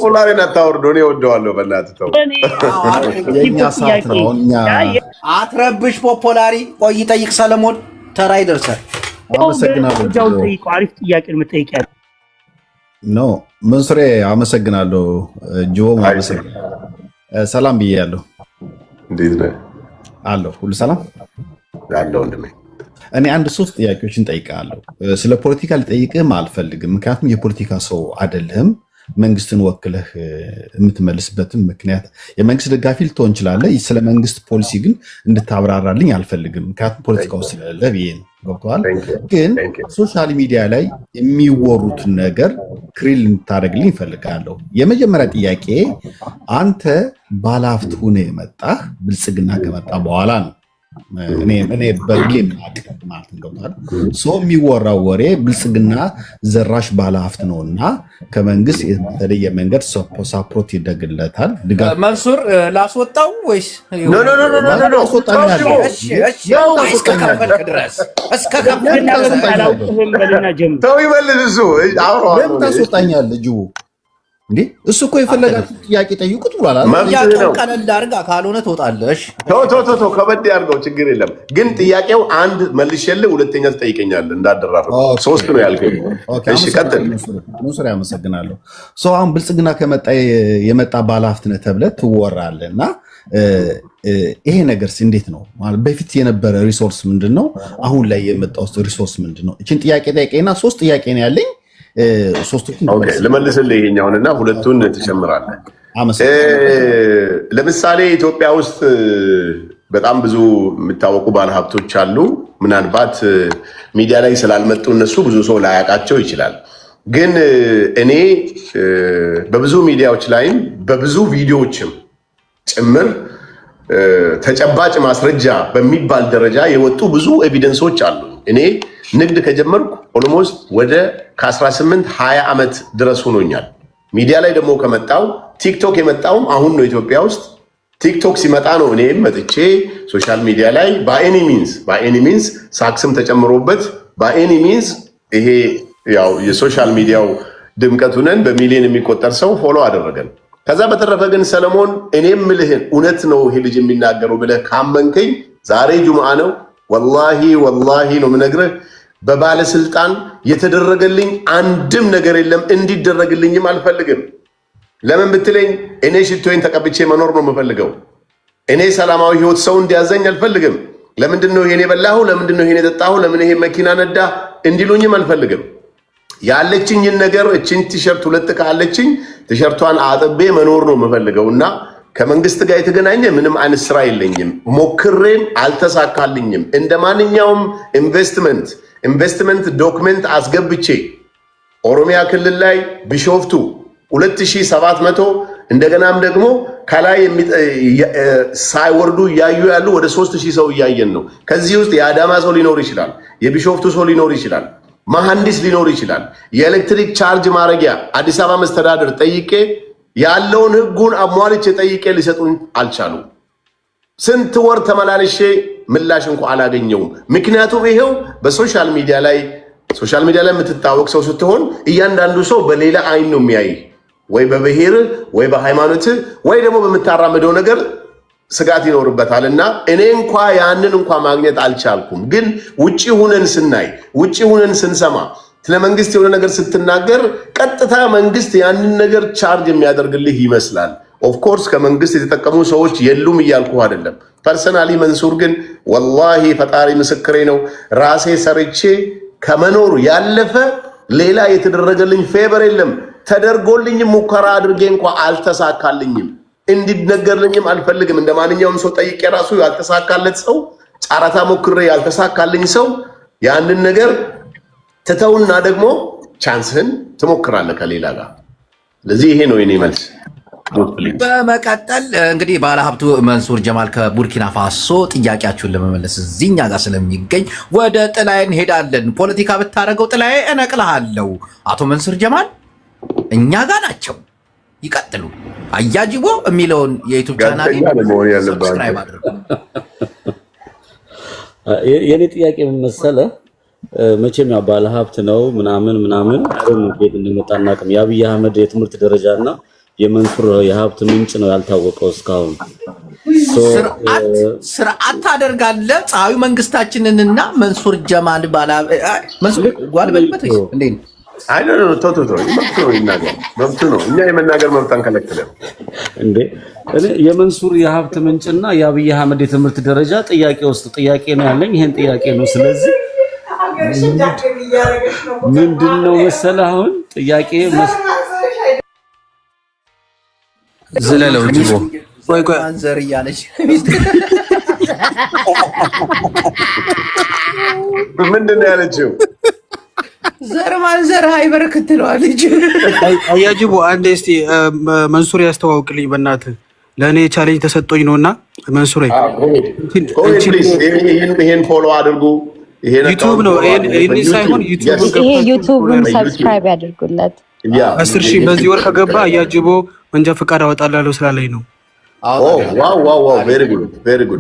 ፖላሪን አታወርዶ። እኔ እወደዋለሁ። በእናትህ ተው። የእኛ ሰዓት ነው። አትረብሽ። ፖፖላሪ ቆይ ጠይቅ። ሰለሞን ተራ ይደርሳል። አመሰግናለሁ። አሪፍ ጥያቄ ነው የምጠይቀው። ኖ መንሱሬ አመሰግናለሁ። ጆ ሰላም ብያለሁ። እንዴት ነህ? አለሁ። ሁሉ ሰላም አለሁ ወንድሜ። እኔ አንድ 3 ጥያቄዎችን ጠይቃለሁ። ስለ ፖለቲካ ልጠይቅህም አልፈልግም፣ ምክንያቱም የፖለቲካ ሰው አይደለህም። መንግስትን ወክለህ የምትመልስበትም ምክንያት የመንግስት ደጋፊ ልትሆን እንችላለህ። ስለ መንግስት ፖሊሲ ግን እንድታብራራልኝ አልፈልግም፣ ምክንያቱም ፖለቲካው ስለሌለ ብዬ ነው። ገብቶሃል? ግን ሶሻል ሚዲያ ላይ የሚወሩትን ነገር ክሪል እንድታደርግልኝ ይፈልጋለሁ። የመጀመሪያ ጥያቄ አንተ ባለሀብት ሆነህ የመጣህ ብልጽግና ከመጣ በኋላ ነው። እኔ በግሌ ማለት ገብቷል። ሰው የሚወራው ወሬ ብልጽግና ዘራሽ ባለሀብት ነው እና ከመንግስት የተለየ መንገድ ሳፖርት ይደግለታል። መንሱር ላስወጣው ወይስ ታስወጣኛለህ? ጅቡ እንዴ እሱ እኮ የፈለጋችሁ ጥያቄ ጠይቁት ብሏል። ቀለል አድርጋ ካልሆነ ትወጣለህ። ቶ ከበድ ያድርገው ችግር የለም። ግን ጥያቄው አንድ መልሼልህ ሁለተኛ ትጠይቀኛለህ። እንዳደራረው 3 ነው ያልከኝ። እሺ ቀጥል። መንሱር ያመሰግናለሁ። አሁን ብልጽግና ከመጣ የመጣ ባለሀብት ነህ ተብለህ ትወራለህ እና ይሄ ነገርስ እንዴት ነው? በፊት የነበረ ሪሶርስ ምንድን ነው? አሁን ላይ የመጣው ሪሶርስ ምንድን ነው? እችን ጥያቄ ጠይቀኝና 3 ጥያቄ ነው ያለኝ። ልመልስልህ ይሄኛውንና ሁለቱን ትጨምራለህ። ለምሳሌ ኢትዮጵያ ውስጥ በጣም ብዙ የሚታወቁ ባለሀብቶች አሉ። ምናልባት ሚዲያ ላይ ስላልመጡ እነሱ ብዙ ሰው ላያውቃቸው ይችላል። ግን እኔ በብዙ ሚዲያዎች ላይም በብዙ ቪዲዮዎችም ጭምር ተጨባጭ ማስረጃ በሚባል ደረጃ የወጡ ብዙ ኤቪደንሶች አሉ። እኔ ንግድ ከጀመርኩ ኦልሞስት ወደ ከ18-20 ዓመት ድረስ ሆኖኛል። ሚዲያ ላይ ደግሞ ከመጣው ቲክቶክ የመጣውም አሁን ነው። ኢትዮጵያ ውስጥ ቲክቶክ ሲመጣ ነው እኔም መጥቼ ሶሻል ሚዲያ ላይ በኤኒ ሚንስ ሳክስም ተጨምሮበት በኤኒ ሚንስ ይሄ ያው የሶሻል ሚዲያው ድምቀት ሆነን በሚሊዮን የሚቆጠር ሰው ፎሎ አደረገን። ከዛ በተረፈ ግን ሰለሞን እኔም ምልህን እውነት ነው ይሄ ልጅ የሚናገረው ብለህ ካመንከኝ ዛሬ ጁምዓ ነው። ወላሂ ነው የምነግርህ። በባለስልጣን የተደረገልኝ አንድም ነገር የለም። እንዲደረግልኝም አልፈልግም። ለምን ብትለኝ እኔ ሽቶዬን ተቀብቼ መኖር ነው የምፈልገው። እኔ ሰላማዊ ህይወት ሰው እንዲያዘኝ አልፈልግም። ለምንድን ነው ይሄን የበላሁ? ለምንድን ነው ይሄን የጠጣሁ? ለምን ይሄ መኪና ነዳ እንዲሉኝም አልፈልግም። ያለችኝን ነገር እችን ቲሸርት 2 ካለችኝ ቲሸርቷን አጥቤ መኖር ነው የምፈልገው እና ከመንግስት ጋር የተገናኘ ምንም አይነት ስራ የለኝም። ሞክሬም አልተሳካልኝም። እንደ ማንኛውም ኢንቨስትመንት ዶክመንት አስገብቼ ኦሮሚያ ክልል ላይ ቢሾፍቱ 2700 እንደገናም ደግሞ ከላይ ሳይወርዱ እያዩ ያሉ ወደ 3000 ሰው እያየን ነው። ከዚህ ውስጥ የአዳማ ሰው ሊኖር ይችላል፣ የቢሾፍቱ ሰው ሊኖር ይችላል፣ መሐንዲስ ሊኖር ይችላል። የኤሌክትሪክ ቻርጅ ማድረጊያ አዲስ አበባ መስተዳደር ጠይቄ ያለውን ህጉን አሟልቼ ጠይቄ ሊሰጡኝ አልቻሉም። ስንት ወር ተመላልሼ ምላሽ እንኳ አላገኘውም። ምክንያቱም ይሄው በሶሻል ሚዲያ ላይ ሶሻል ሚዲያ ላይ የምትታወቅ ሰው ስትሆን እያንዳንዱ ሰው በሌላ አይን ነው የሚያይ፣ ወይ በብሔር ወይ በሃይማኖት ወይ ደግሞ በምታራምደው ነገር ስጋት ይኖርበታል። እና እኔ እንኳ ያንን እንኳ ማግኘት አልቻልኩም። ግን ውጪ ሁነን ስናይ ውጪ ሁነን ስንሰማ ስለ መንግስት የሆነ ነገር ስትናገር ቀጥታ መንግስት ያንን ነገር ቻርጅ የሚያደርግልህ ይመስላል። ኦፍኮርስ ከመንግስት የተጠቀሙ ሰዎች የሉም እያልኩ አይደለም። ፐርሰናሊ መንሱር ግን ወላሂ ፈጣሪ ምስክሬ ነው፣ ራሴ ሰርቼ ከመኖር ያለፈ ሌላ የተደረገልኝ ፌቨር የለም። ተደርጎልኝም ሙከራ አድርጌ እንኳ አልተሳካልኝም። እንዲነገርልኝም አልፈልግም። እንደ ማንኛውም ሰው ጠይቄ ራሱ ያልተሳካለት ሰው፣ ጨረታ ሞክሬ ያልተሳካልኝ ሰው ያንን ነገር ትተውና ደግሞ ቻንስህን ትሞክራለህ ከሌላ ጋር። ስለዚህ ይሄ ነው የኔ መልስ። በመቀጠል እንግዲህ ባለሀብቱ መንሱር ጀማል ከቡርኪና ፋሶ ጥያቄያችሁን ለመመለስ እዚህኛ ጋር ስለሚገኝ ወደ ጥላዬ እንሄዳለን። ፖለቲካ ብታደርገው ጥላዬ እነቅልሃለሁ። አቶ መንሱር ጀማል እኛ ጋር ናቸው። ይቀጥሉ። አያጅቦ የሚለውን የዩቱብ ቻናል ሰብስክራይብ አድርጉ። የኔ ጥያቄ ምን መሰለህ? መቼም ያው ባለሀብት ነው ምናምን እንዴት እንደመጣ እናቅም። የአብይ አህመድ የትምህርት ደረጃና የመንሱር የሀብት ምንጭ ነው ያልታወቀው እስካሁን። ስርዓት ታደርጋለህ። ፀሐዩ መንግስታችንንና መንሱር ጀማል መንሱር ጓልበልበት እንዴ መብቱ ነው። እኛ የመናገር መብት አንከለክልም እንዴ። የመንሱር የሀብት ምንጭና የአብይ አህመድ የትምህርት ደረጃ ጥያቄ ነው ያለኝ። ይሄን ጥያቄ ነው። ስለዚህ ምንድነው መሰለህ አሁን ጥያቄ ዘለለው ጅቦ ቆይ አንዘር እያለች ምንድን ነው ያለችው? ዘር ማንዘር አይበረክት ትለዋለች። አያጅቦ አንዴ እስቲ መንሱር ያስተዋውቅልኝ በእናትህ። ለእኔ ቻሌንጅ ተሰጦኝ ነውና መንሱር ይሄን ፎሎ አድርጉ። ዩቲዩብ ነው ይሄን ሳይሆን ዩቲዩብን ሰብስክራይብ ያድርጉለት። 10,000 በዚህ ወር ከገባ አያጅቦ መንጃ ፈቃድ አወጣላለሁ ስላለኝ ነው።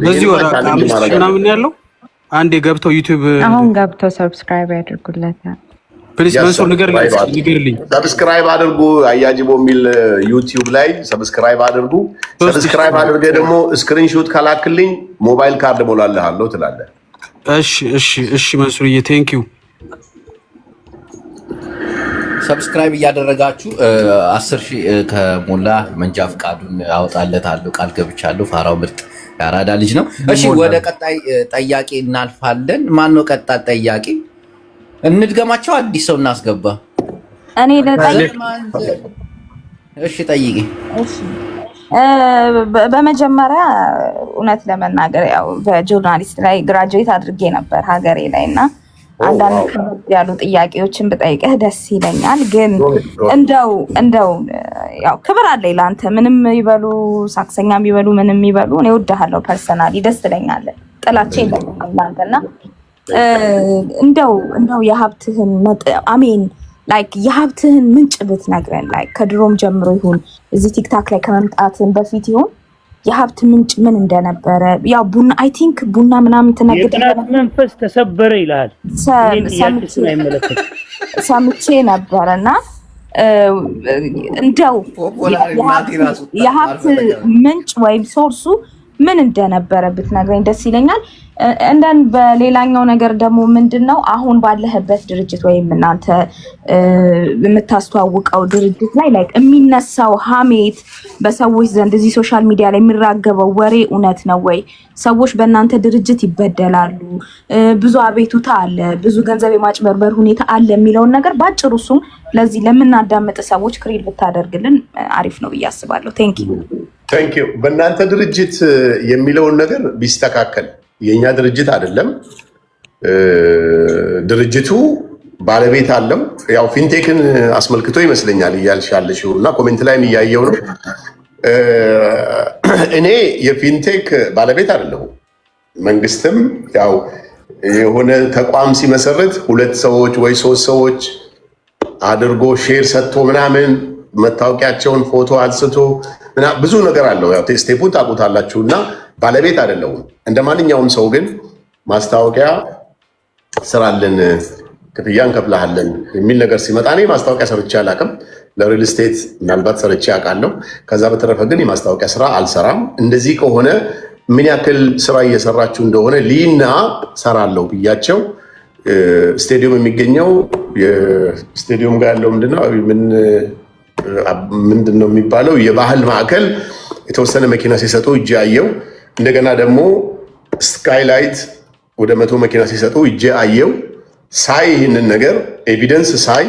በዚህ ወር 5,000 ምናምን ያለው አንዴ ገብተው ዩቲዩብ አሁን ገብተው ሰብስክራይብ ያድርጉለት። ፕሊስ መንሱር ንገርልኝ። ሰብስክራይብ አድርጉ። አያጅቦ የሚል ዩቲዩብ ላይ ሰብስክራይብ አድርጉ። ሰብስክራይብ አድርገህ ደግሞ ስክሪንሾት ካላክልኝ ሞባይል ካርድ ሞላለሃለሁ ትላለህ። እሺ መንሱርዬ ቴንኪው። ሰብስክራይብ እያደረጋችሁ 10,000 ከሞላ መንጃ ፈቃዱን አወጣለታለሁ ቃል ገብቻለሁ። ፋራው ምርጥ ያራዳ ልጅ ነው። እሺ ወደ ቀጣይ ጠያቂ እናልፋለን። ማን ነው ቀጣይ ጠያቂ? እንድገማቸው አዲስ ሰው እናስገባ። እኔ ለጠይቅ። እሺ ጠይቂ። እሺ በመጀመሪያ እውነት ለመናገር ያው በጆርናሊስት ላይ ግራጁዌት አድርጌ ነበር ሀገሬ ላይ እና አንዳንድ ከበድ ያሉ ጥያቄዎችን ብጠይቅህ ደስ ይለኛል። ግን እንደው ያው ክብር አለኝ ለአንተ። ምንም ይበሉ ሳክሰኛም ይበሉ ምንም ይበሉ እኔ እወድሃለሁ። ፐርሰናሊ ደስ ትለኛለህ። ጥላቼ የለኝም ለአንተና እንደው የሀብትህን አሜን ላይክ የሀብትህን ምንጭ ብትነግረን ላይክ ከድሮም ጀምሮ ይሁን እዚህ ቲክታክ ላይ ከመምጣትን በፊት ይሁን የሀብት ምንጭ ምን እንደነበረ ያው ቡና አይ ቲንክ ቡና ምናምን ተነግደ መንፈስ ተሰበረ ይላል ሰምቼ ነበርና እንደው የሀብት ምንጭ ወይም ሶርሱ ምን እንደነበረ ብትነግረኝ ደስ ይለኛል። እንደን በሌላኛው ነገር ደግሞ ምንድነው አሁን ባለህበት ድርጅት ወይም እናንተ የምታስተዋውቀው ድርጅት ላይ ላይክ የሚነሳው ሀሜት በሰዎች ዘንድ እዚህ ሶሻል ሚዲያ ላይ የሚራገበው ወሬ እውነት ነው ወይ? ሰዎች በእናንተ ድርጅት ይበደላሉ፣ ብዙ አቤቱታ አለ፣ ብዙ ገንዘብ የማጭበርበር ሁኔታ አለ የሚለውን ነገር ባጭሩ እሱም ለዚህ ለምናዳምጥ ሰዎች ክሪል ብታደርግልን አሪፍ ነው ብዬ አስባለሁ። ቴንክ ዩ። በእናንተ ድርጅት የሚለውን ነገር ቢስተካከል የኛ ድርጅት አይደለም። ድርጅቱ ባለቤት አለው። ያው ፊንቴክን አስመልክቶ ይመስለኛል እያልሽ ያለሽው እና ኮሜንት ላይም እያየው ነው። እኔ የፊንቴክ ባለቤት አይደለሁም። መንግስትም ያው የሆነ ተቋም ሲመሰረት 2 ሰዎች ወይ 3 ሰዎች አድርጎ ሼር ሰጥቶ ምናምን መታወቂያቸውን ፎቶ አንስቶ ብዙ ነገር አለው። ያው ስቴፑን ታውቁታላችሁ እና ባለቤት አይደለሁም። እንደ ማንኛውም ሰው ግን ማስታወቂያ ስራልን ክፍያ እንከፍልሃለን የሚል ነገር ሲመጣ እኔ ማስታወቂያ ሰርቼ አላውቅም። ለሪል ስቴት ምናልባት ሰርቼ አውቃለሁ። ከዛ በተረፈ ግን የማስታወቂያ ስራ አልሰራም። እንደዚህ ከሆነ ምን ያክል ስራ እየሰራችሁ እንደሆነ ሊና ሰራለሁ ብያቸው ስቴዲየም የሚገኘው ስቴዲየም ጋር ያለው ምንድነው የሚባለው የባህል ማዕከል የተወሰነ መኪና ሲሰጡ እጄ አየው። እንደገና ደግሞ ስካይላይት ወደ 100 መኪና ሲሰጡ እጄ አየው። ሳይ ይህንን ነገር ኤቪደንስ ሳይ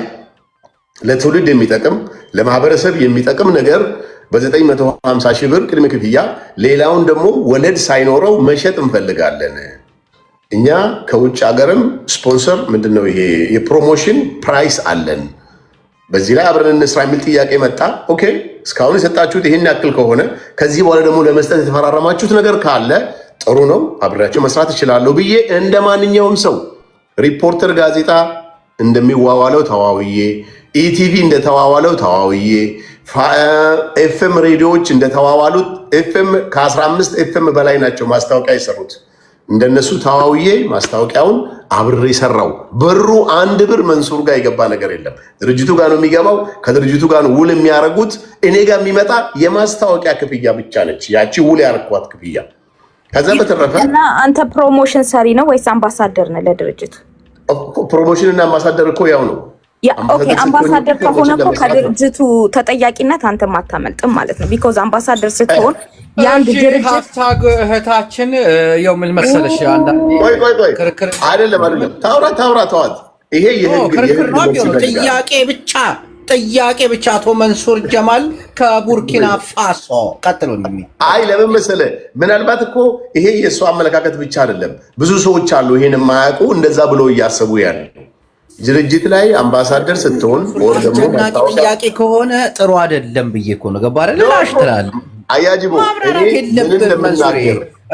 ለትውልድ የሚጠቅም ለማህበረሰብ የሚጠቅም ነገር በ950 ሺህ ብር ቅድመ ክፍያ ሌላውን ደግሞ ወለድ ሳይኖረው መሸጥ እንፈልጋለን። እኛ ከውጭ ሀገርም ስፖንሰር ምንድነው ይሄ የፕሮሞሽን ፕራይስ አለን፣ በዚህ ላይ አብረን እንስራ የሚል ጥያቄ መጣ። ኦኬ እስካሁን የሰጣችሁት ይህን ያክል ከሆነ ከዚህ በኋላ ደግሞ ለመስጠት የተፈራረማችሁት ነገር ካለ ጥሩ ነው፣ አብሬያቸው መስራት እችላለሁ ብዬ እንደ ማንኛውም ሰው ሪፖርተር ጋዜጣ እንደሚዋዋለው ተዋውዬ፣ ኢቲቪ እንደተዋዋለው ተዋውዬ፣ ኤፍኤም ሬዲዮዎች እንደተዋዋሉት ኤፍኤም ከ15 ኤፍኤም በላይ ናቸው ማስታወቂያ የሰሩት። እንደነሱ ተዋውዬ ማስታወቂያውን አብሬ ሰራው። በሩ 1 ብር መንሱር ጋር የገባ ነገር የለም። ድርጅቱ ጋር ነው የሚገባው። ከድርጅቱ ጋር ነው ውል የሚያደርጉት። እኔ ጋር የሚመጣ የማስታወቂያ ክፍያ ብቻ ነች፣ ያቺ ውል ያደረኳት ክፍያ። ከዛ በተረፈ እና አንተ ፕሮሞሽን ሰሪ ነው ወይስ አምባሳደር ነህ ለድርጅቱ? ፕሮሞሽን እና አምባሳደር እኮ ያው ነው። ኦኬ አምባሳደር ከሆነ እኮ ከድርጅቱ ተጠያቂነት አንተም አታመልጥም ማለት ነው። ቢኮዝ አምባሳደር ስትሆን የአንድ ድርጅት ሃሽታግ እህታችን ያው ምን መሰለሽ አንዳንዴ ክርክር አይደለም ታውራ ተዋት። ይሄ ክርክር ነው የሚሆነው። ጥያቄ ብቻ አቶ መንሱር ጀማል ከቡርኪና ፋሶ ቀጥሎ አይ ለምን መሰለህ ምናልባት እኮ ይሄ የእሱ አመለካከት ብቻ አይደለም። ብዙ ሰዎች አሉ ይሄን የማያውቁ እንደዛ ብሎ እያሰቡ ያለ ድርጅት ላይ አምባሳደር ስትሆን ወር ደግሞ ጥያቄ ከሆነ ጥሩ አይደለም ብዬ እኮ ነው። ገባ አይደል? ላሽትራል አያጅቦ ማብራራት የለብንም።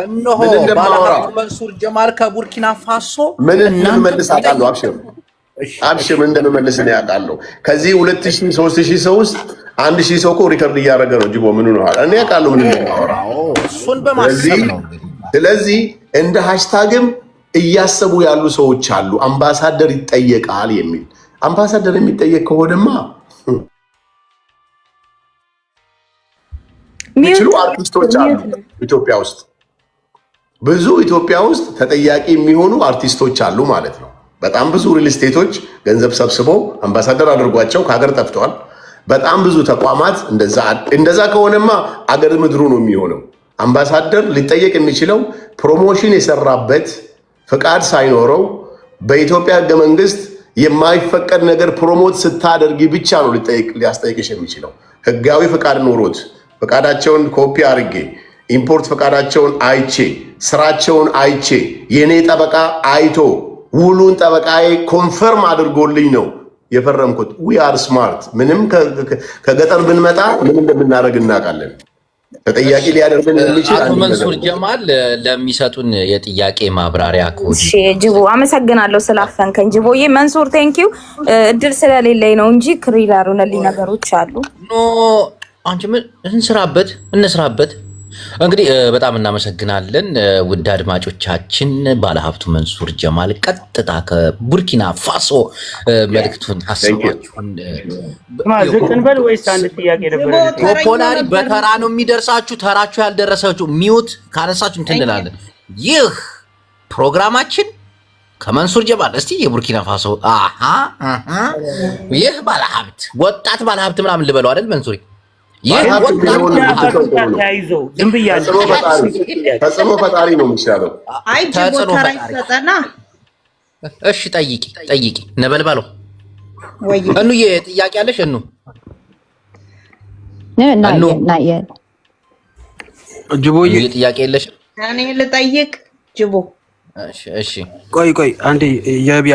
እነሆ ባለሀብቱ መንሱር ጀማል ከቡርኪና ፋሶ ምን መልስ አውቃለሁ። አብሽር እንደምመልስ ነው ያውቃለሁ። ከዚህ 2000 3000 ሰው ውስጥ 1000 ሰው እኮ ሪከርድ እያደረገ ነው። ጅቦ ምን ነው እኔ ያውቃለሁ ምን እንደማወራ። እሱን በማሰብ ነው። ስለዚህ እንደ ሃሽታግም እያሰቡ ያሉ ሰዎች አሉ። አምባሳደር ይጠየቃል የሚል አምባሳደር የሚጠየቅ ከሆነማ የሚችሉ አርቲስቶች አሉ ኢትዮጵያ ውስጥ። ብዙ ኢትዮጵያ ውስጥ ተጠያቂ የሚሆኑ አርቲስቶች አሉ ማለት ነው። በጣም ብዙ ሪል ስቴቶች ገንዘብ ሰብስበው አምባሳደር አድርጓቸው ከሀገር ጠፍተዋል። በጣም ብዙ ተቋማት እንደዛ ከሆነማ አገር ምድሩ ነው የሚሆነው። አምባሳደር ሊጠየቅ የሚችለው ፕሮሞሽን የሰራበት ፍቃድ ሳይኖረው በኢትዮጵያ ሕገ መንግስት የማይፈቀድ ነገር ፕሮሞት ስታደርጊ ብቻ ነው ሊያስጠይቅሽ የሚችለው። ህጋዊ ፍቃድ ኖሮት ፍቃዳቸውን ኮፒ አድርጌ ኢምፖርት ፍቃዳቸውን አይቼ ስራቸውን አይቼ የኔ ጠበቃ አይቶ ውሉን ጠበቃዬ ኮንፈርም አድርጎልኝ ነው የፈረምኩት። ዊ አር ስማርት። ምንም ከገጠር ብንመጣ ምን እንደምናደርግ እናውቃለን። ተጠያቂ ሊያደርገን የሚችል አቶ መንሱር ጀማል ለሚሰጡን የጥያቄ ማብራሪያ ኮድ ጅቦ አመሰግናለሁ ስላፈንከኝ ጅቦዬ። መንሱር ቴንኪው። እድል ስለሌለኝ ነው እንጂ ክሪል ያሩነልኝ ነገሮች አሉ። ኖ አንቺ ምን እንስራበት። እንግዲህ በጣም እናመሰግናለን ውድ አድማጮቻችን። ባለሀብቱ መንሱር ጀማል ቀጥታ ከቡርኪና ፋሶ መልእክቱን ሀሳባችሁን ዝቅንበል ወይስ አንድ ጥያቄ ነበር? ፖፖላሪ በተራ ነው የሚደርሳችሁ። ተራችሁ ያልደረሳችሁ ሚውት ካነሳችሁ እንትን እንላለን። ይህ ፕሮግራማችን ከመንሱር ጀማል እስቲ የቡርኪና ፋሶ ይህ ባለሀብት ወጣት ባለሀብት ምናምን ልበለው አይደል መንሱሪ? ተጽዕኖ ፈጣሪ ነው የሚሻለው። እሺ ጠይቂ ነበልባለው እኑዬ ጥያቄ አለሽ? ጅቦዬ ጥያቄ የለሽ? እኔ ልጠይቅ ጅቦ። እሺ ቆይ አንዴ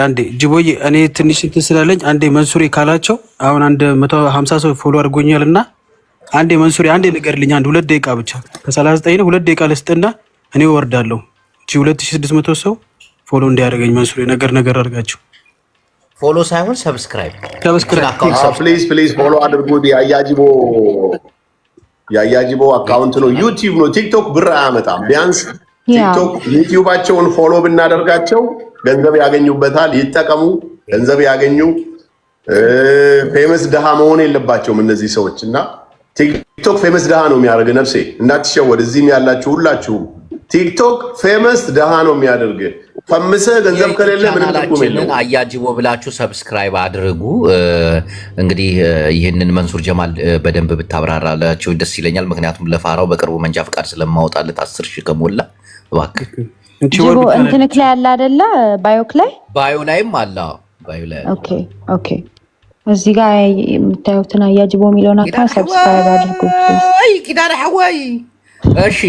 አንዴ ጅቦዬ፣ እኔ ትንሽ እንትን ስላለኝ አንዴ መንሱሬ ካላቸው አሁን 150 ሰው ፎሎ አድርጎኛል እና አንዴ መንሱሪ አንዴ ንገርልኝ። 2 ደቂቃ ብቻ ከ39 ነው 2 ደቂቃ ልስጥና እኔ ወርዳለሁ። እቺ 2600 ሰው ፎሎ እንዲያደርገኝ መንሱሪ ነገር አድርጋችሁ ፎሎ ሳይሆን ሰብስክራይብ ፕሊዝ ፎሎ አድርጉ። የአያጅቦ አካውንት ነው፣ ዩቲዩብ ነው። ቲክቶክ ብር አያመጣም። ቢያንስ ቲክቶክ ዩቲዩባቸውን ፎሎ ብናደርጋቸው ገንዘብ ያገኙበታል። ይጠቀሙ። ገንዘብ ያገኙ ፌመስ ድሃ መሆን የለባቸውም እነዚህ ሰዎች። እና ቲክቶክ ፌመስ ድሃ ነው የሚያደርግ ነፍሴ እንዳትሸወድ። እዚህም ያላችሁ ሁላችሁም ቲክቶክ ፌመስ ድሃ ነው የሚያደርግ። ፈምሰ ገንዘብ ከሌለ ምንም ትርጉም የለውም። አያጅቦ ብላችሁ ሰብስክራይብ አድርጉ። እንግዲህ ይህንን መንሱር ጀማል በደንብ ብታብራራላችሁ ደስ ይለኛል። ምክንያቱም ለፋራው በቅርቡ መንጃ ፈቃድ ስለማወጣለት 10,000 ከሞላ እባክህ ጅቦ እንትንክ ላይ አለ አይደለ? ባዮክ ላይ ባዮ ላይም አለ። ባዮ ላይ ኦኬ ኦኬ። እዚህ ጋር የምታዩትን አያጅቦ የሚለውን አካውንት ሰብስክራይብ አድርጉ። አይ ኪዳነ ሐዋይ። እሺ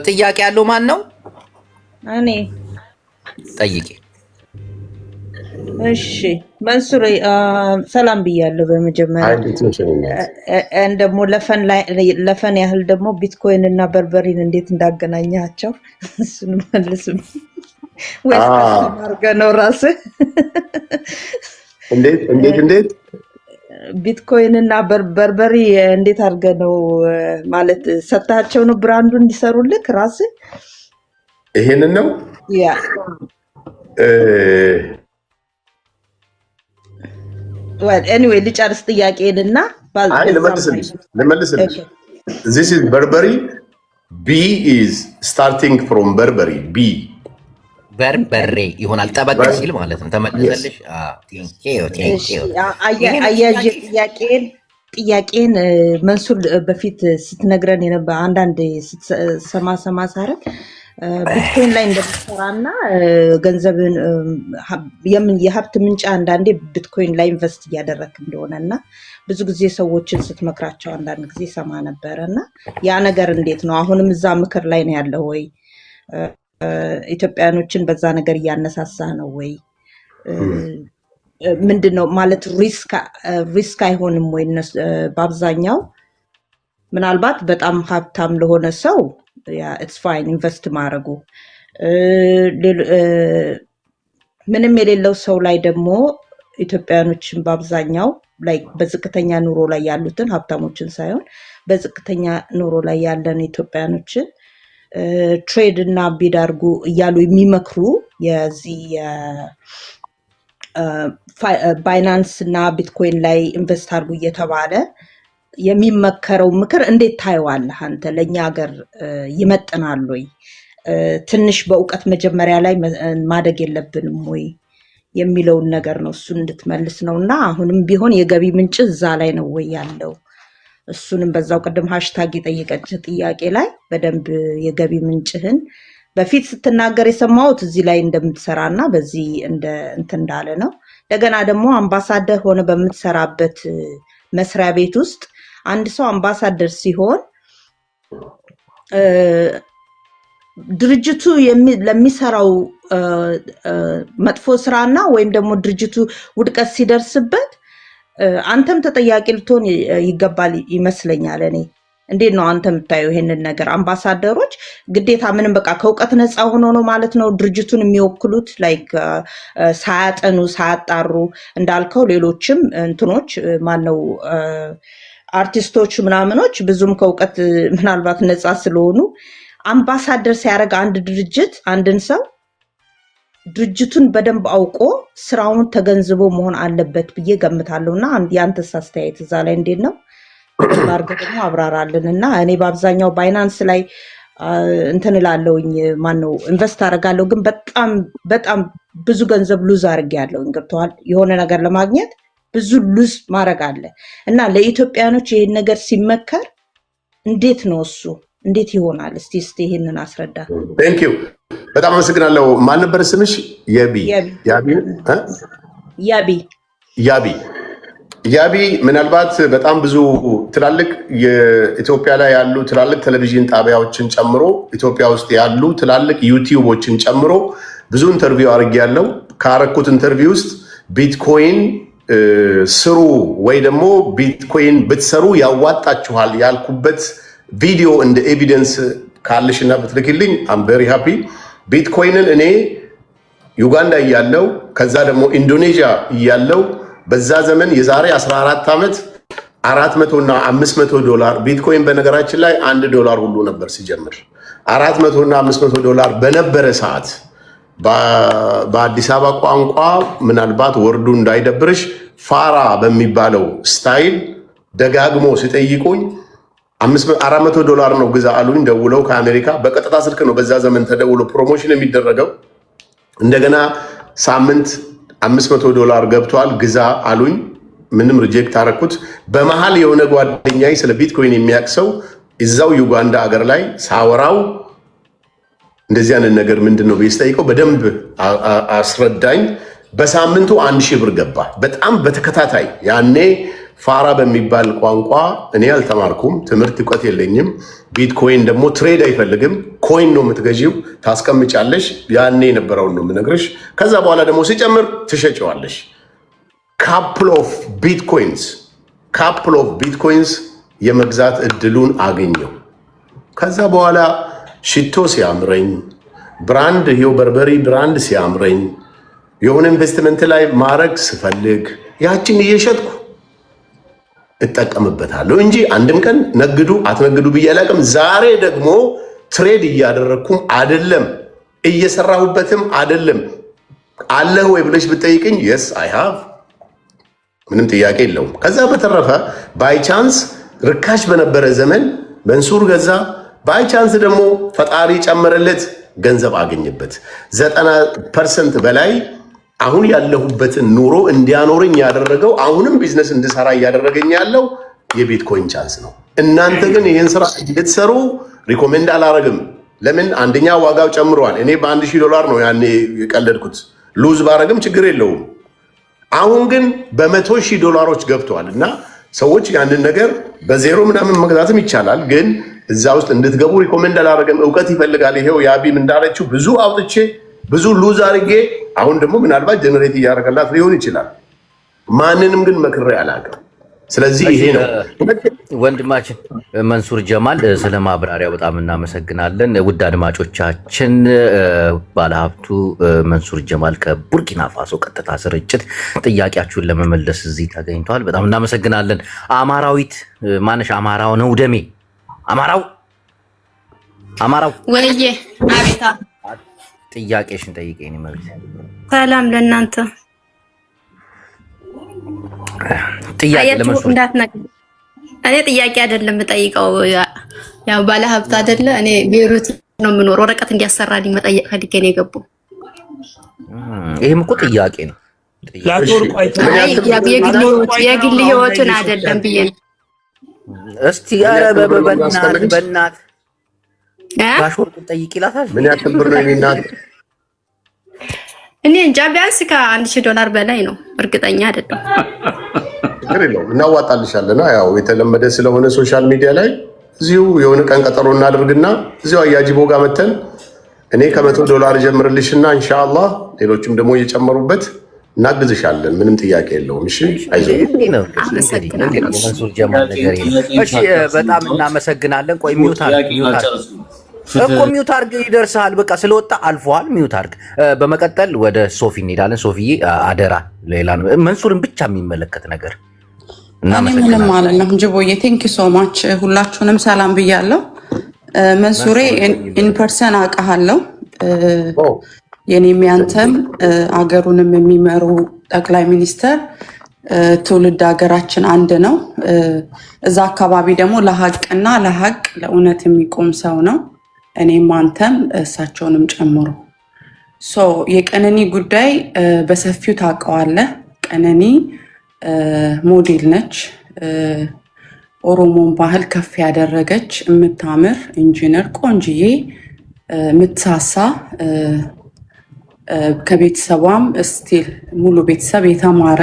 ጥያቄ ያለው ማን ነው? እኔ ጠይቄ። እሺ መንሱር ሰላም ብያለሁ በመጀመሪያ። ደግሞ ለፈን ያህል ደግሞ ቢትኮይን እና በርበሪን እንዴት እንዳገናኛቸው እሱን መልስም ወይስ አድርገህ ነው ራስህ? እንዴት ቢትኮይን እና በርበሪ እንዴት አድርገህ ነው ማለት ሰጣቸው ነው ብራንዱ እንዲሰሩልክ ራስህ? ይሄንን ነው ያ ኤኒዌይ ልጨርስ ጥያቄንና ልመልስልሽ። This is Burberry. B is starting from Burberry. B በርበሬ ይሆናል ጠበቅ ሲል ማለት ነው። ተመለሰልሽ? ጥያቄን መንሱር በፊት ስትነግረን የነበረ አንዳንድ ሰማ ሳረግ ቢትኮይን ላይ እንደምትሰራና ገንዘብን የሀብት ምንጭ አንዳንዴ ቢትኮይን ላይ ኢንቨስት እያደረክ እንደሆነና ብዙ ጊዜ ሰዎችን ስትመክራቸው አንዳንድ ጊዜ ሰማ ነበረና ያ ነገር እንዴት ነው? አሁንም እዛ ምክር ላይ ነው ያለው ወይ? ኢትዮጵያኖችን በዛ ነገር እያነሳሳ ነው ወይ? ምንድነው ማለት ሪስክ አይሆንም ወይ? በአብዛኛው ምናልባት በጣም ሀብታም ለሆነ ሰው ኢትስ ፋይን ኢንቨስት ማድረጉ፣ ምንም የሌለው ሰው ላይ ደግሞ ኢትዮጵያኖችን በአብዛኛው ላይ በዝቅተኛ ኑሮ ላይ ያሉትን ሀብታሞችን ሳይሆን በዝቅተኛ ኑሮ ላይ ያለን ኢትዮጵያኖችን ትሬድ እና ቢድ አድርጉ እያሉ የሚመክሩ የዚህ ባይናንስ እና ቢትኮይን ላይ ኢንቨስት አድርጉ እየተባለ የሚመከረው ምክር እንዴት ታየዋለህ አንተ? ለእኛ ሀገር ይመጥናል ወይ? ትንሽ በእውቀት መጀመሪያ ላይ ማደግ የለብንም ወይ የሚለውን ነገር ነው። እሱን እንድትመልስ ነው። እና አሁንም ቢሆን የገቢ ምንጭ እዛ ላይ ነው ወይ ያለው? እሱንም በዛው ቅድም ሃሽታግ የጠየቀች ጥያቄ ላይ በደንብ የገቢ ምንጭህን በፊት ስትናገር የሰማሁት እዚህ ላይ እንደምትሰራና በዚህ እንትን እንዳለ ነው። እንደገና ደግሞ አምባሳደር ሆነ በምትሰራበት መስሪያ ቤት ውስጥ አንድ ሰው አምባሳደር ሲሆን ድርጅቱ ለሚሰራው መጥፎ ስራና ወይም ደግሞ ድርጅቱ ውድቀት ሲደርስበት አንተም ተጠያቂ ልትሆን ይገባል ይመስለኛል። እኔ እንዴት ነው አንተ የምታየው ይሄንን ነገር? አምባሳደሮች ግዴታ ምንም በቃ ከእውቀት ነፃ ሆኖ ነው ማለት ነው ድርጅቱን የሚወክሉት? ላይክ ሳያጠኑ ሳያጣሩ እንዳልከው ሌሎችም እንትኖች ማነው አርቲስቶች ምናምኖች ብዙም ከእውቀት ምናልባት ነፃ ስለሆኑ አምባሳደር ሲያደርግ አንድ ድርጅት አንድን ሰው ድርጅቱን በደንብ አውቆ ስራውን ተገንዝቦ መሆን አለበት ብዬ ገምታለሁ። እና ያንተስ አስተያየት እዛ ላይ እንዴት ነው? አድርገህ ደግሞ አብራራልን። እና እኔ በአብዛኛው ባይናንስ ላይ እንትን እላለሁኝ ማነው ኢንቨስት አደርጋለሁ፣ ግን በጣም ብዙ ገንዘብ ሉዝ አድርጌያለሁ። ገብቶሃል? የሆነ ነገር ለማግኘት ብዙ ሉዝ ማድረግ አለ እና ለኢትዮጵያኖች ይሄን ነገር ሲመከር እንዴት ነው እሱ እንዴት ይሆናል? እስቲ ይሄንን አስረዳ። ቴንክ ዩ በጣም አመሰግናለሁ። ማን ነበር ስምሽ? ያቢ ምናልባት በጣም ብዙ ትላልቅ የኢትዮጵያ ላይ ያሉ ትላልቅ ቴሌቪዥን ጣቢያዎችን ጨምሮ ኢትዮጵያ ውስጥ ያሉ ትላልቅ ዩቲዩቦችን ጨምሮ ብዙ ኢንተርቪው አድርጌያለሁ። ካረኩት ኢንተርቪው ውስጥ ቢትኮይን ስሩ ወይ ደግሞ ቢትኮይን ብትሰሩ ያዋጣችኋል ያልኩበት ቪዲዮ እንደ ኤቪደንስ ካለሽና ብትልክልኝ አም ቬሪ ሃፒ። ቢትኮይንን እኔ ዩጋንዳ እያለው ከዛ ደግሞ ኢንዶኔዥያ እያለው በዛ ዘመን የዛሬ 14 ዓመት 400 እና 500 ዶላር ቢትኮይን በነገራችን ላይ $1 ሁሉ ነበር ሲጀምር። 400 እና 500 ዶላር በነበረ ሰዓት በአዲስ አበባ ቋንቋ ምናልባት ወርዱ እንዳይደብርሽ ፋራ በሚባለው ስታይል ደጋግሞ ሲጠይቁኝ $400 ነው ግዛ አሉኝ። ደውለው ከአሜሪካ በቀጥታ ስልክ ነው በዛ ዘመን ተደውሎ ፕሮሞሽን የሚደረገው። እንደገና ሳምንት $500 ገብቷል ግዛ አሉኝ። ምንም ሪጀክት አረኩት። በመሃል የሆነ ጓደኛዬ ስለ ቢትኮይን የሚያቅሰው እዛው ዩጋንዳ አገር ላይ ሳወራው እንደዚህ አይነት ነገር ምንድነው ብዬ በደንብ አስረዳኝ። በሳምንቱ 1000 ብር ገባ። በጣም በተከታታይ ያኔ ፋራ በሚባል ቋንቋ እኔ አልተማርኩም፣ ትምህርት እውቀት የለኝም። ቢትኮይን ደግሞ ትሬድ አይፈልግም። ኮይን ነው የምትገዢው፣ ታስቀምጫለሽ። ያኔ የነበረውን ነው የምነግርሽ። ከዛ በኋላ ደግሞ ሲጨምር ትሸጨዋለሽ። ካፕል ኦፍ ቢትኮይንስ የመግዛት እድሉን አገኘው። ከዛ በኋላ ሽቶ ሲያምረኝ፣ ብራንድ በርበሪ ብራንድ ሲያምረኝ፣ የሆነ ኢንቨስትመንት ላይ ማድረግ ስፈልግ ያችን እየሸጥኩ እጠቀምበታለሁ እንጂ አንድም ቀን ነግዱ አትነግዱ ብዬ አላውቅም። ዛሬ ደግሞ ትሬድ እያደረግኩም አይደለም፣ እየሰራሁበትም አይደለም። አለህ ወይ ብለሽ ብጠይቅኝ የስ አይ ሃቭ፣ ምንም ጥያቄ የለውም። ከዛ በተረፈ ባይቻንስ ርካሽ በነበረ ዘመን መንሱር ገዛ፣ ባይቻንስ ደግሞ ፈጣሪ ጨመረለት፣ ገንዘብ አገኝበት። 90% በላይ አሁን ያለሁበትን ኑሮ እንዲያኖረኝ ያደረገው አሁንም ቢዝነስ እንድሰራ እያደረገኝ ያለው የቢትኮይን ቻንስ ነው። እናንተ ግን ይህን ስራ እንድትሰሩ ሪኮሜንድ አላረግም። ለምን? አንደኛ ዋጋው ጨምሯል። እኔ $1000 ነው ያኔ የቀለድኩት። ሉዝ ባረግም ችግር የለውም። አሁን ግን $100,000 ገብተዋል እና ሰዎች ያንን ነገር በዜሮ ምናምን መግዛትም ይቻላል፣ ግን እዛ ውስጥ እንድትገቡ ሪኮሜንድ አላረግም። እውቀት ይፈልጋል። ይሄው ያቢም እንዳለችው ብዙ አውጥቼ ብዙ ሉዝ አድርጌ አሁን ደግሞ ምናልባት ጀነሬት እያደረገላት ሊሆን ይችላል። ማንንም ግን መክሬ አላውቅም። ስለዚህ ይሄ ነው ወንድማችን መንሱር ጀማል፣ ስለ ማብራሪያው በጣም እናመሰግናለን። ውድ አድማጮቻችን፣ ባለሀብቱ መንሱር ጀማል ከቡርኪና ፋሶ ቀጥታ ስርጭት ጥያቄያችሁን ለመመለስ እዚህ ተገኝተዋል። በጣም እናመሰግናለን። አማራዊት ማነሽ? አማራው ነው ደሜ። አማራው ወይዬ፣ አቤታ ጥያቄሽን ጠይቀኝ። መብት ሰላም ለእናንተ። ጥያቄ ለመንሱር እኔ ጥያቄ አይደለም የምጠይቀው፣ ያው ባለ ሀብት አይደለ? እኔ ቤሩት ነው የምኖር። ወረቀት እንዲያሰራልኝ መጠየቅ ፈልጌ ነው የገባው። ይሄም እኮ ጥያቄ ነው። የግል ህይወቱን አይደለም ብዬ ነው። እስቲ ኧረ በእናት ባሽወርቅ ጠይቅ ይላታል። ምን ያክል ብር ነው እናት? እኔ እንጃ፣ ቢያንስ $1000 በላይ ነው። እርግጠኛ አይደለም። ችግር የለውም፣ እናዋጣልሻለን። ያው የተለመደ ስለሆነ ሶሻል ሚዲያ ላይ እዚሁ የሆነ ቀን ቀጠሮ እናደርግና እዚሁ አያጅቦ ጋር መተን እኔ $100 ጀምርልሽና ኢንሻአላህ ሌሎችም ደግሞ እየጨመሩበት እናግዝሻለን። ምንም ጥያቄ የለውም። እሺ፣ አይዞህ። መንሱር ጀማል ነገር የለም። እሺ፣ በጣም እናመሰግናለን። ቆይ ሚውት አድርግ ይደርሳል። በቃ ስለወጣ አልፏል። ሚውት አድርግ። በመቀጠል ወደ ሶፊ እንሄዳለን። ሶፊዬ አደራ፣ ሌላ መንሱርን ብቻ የሚመለከት ነገር ምንም አለም። ጅቦዬ ቴንክ ዩ ሶ ማች። ሁላችሁንም ሰላም ብያለሁ። መንሱሬ ኢንፐርሰን አውቃለሁ። የኔም ያንተም አገሩንም የሚመሩ ጠቅላይ ሚኒስተር ትውልድ ሀገራችን አንድ ነው። እዛ አካባቢ ደግሞ ለሀቅና ለእውነት የሚቆም ሰው ነው። እኔም አንተም እሳቸውንም ጨምሮ የቀነኒ ጉዳይ በሰፊው ታውቀዋለህ። ቀነኒ ሞዴል ነች። ኦሮሞን ባህል ከፍ ያደረገች የምታምር ኢንጂነር፣ ቆንጅዬ፣ የምትሳሳ ከቤተሰቧም ስቲል ሙሉ ቤተሰብ የተማረ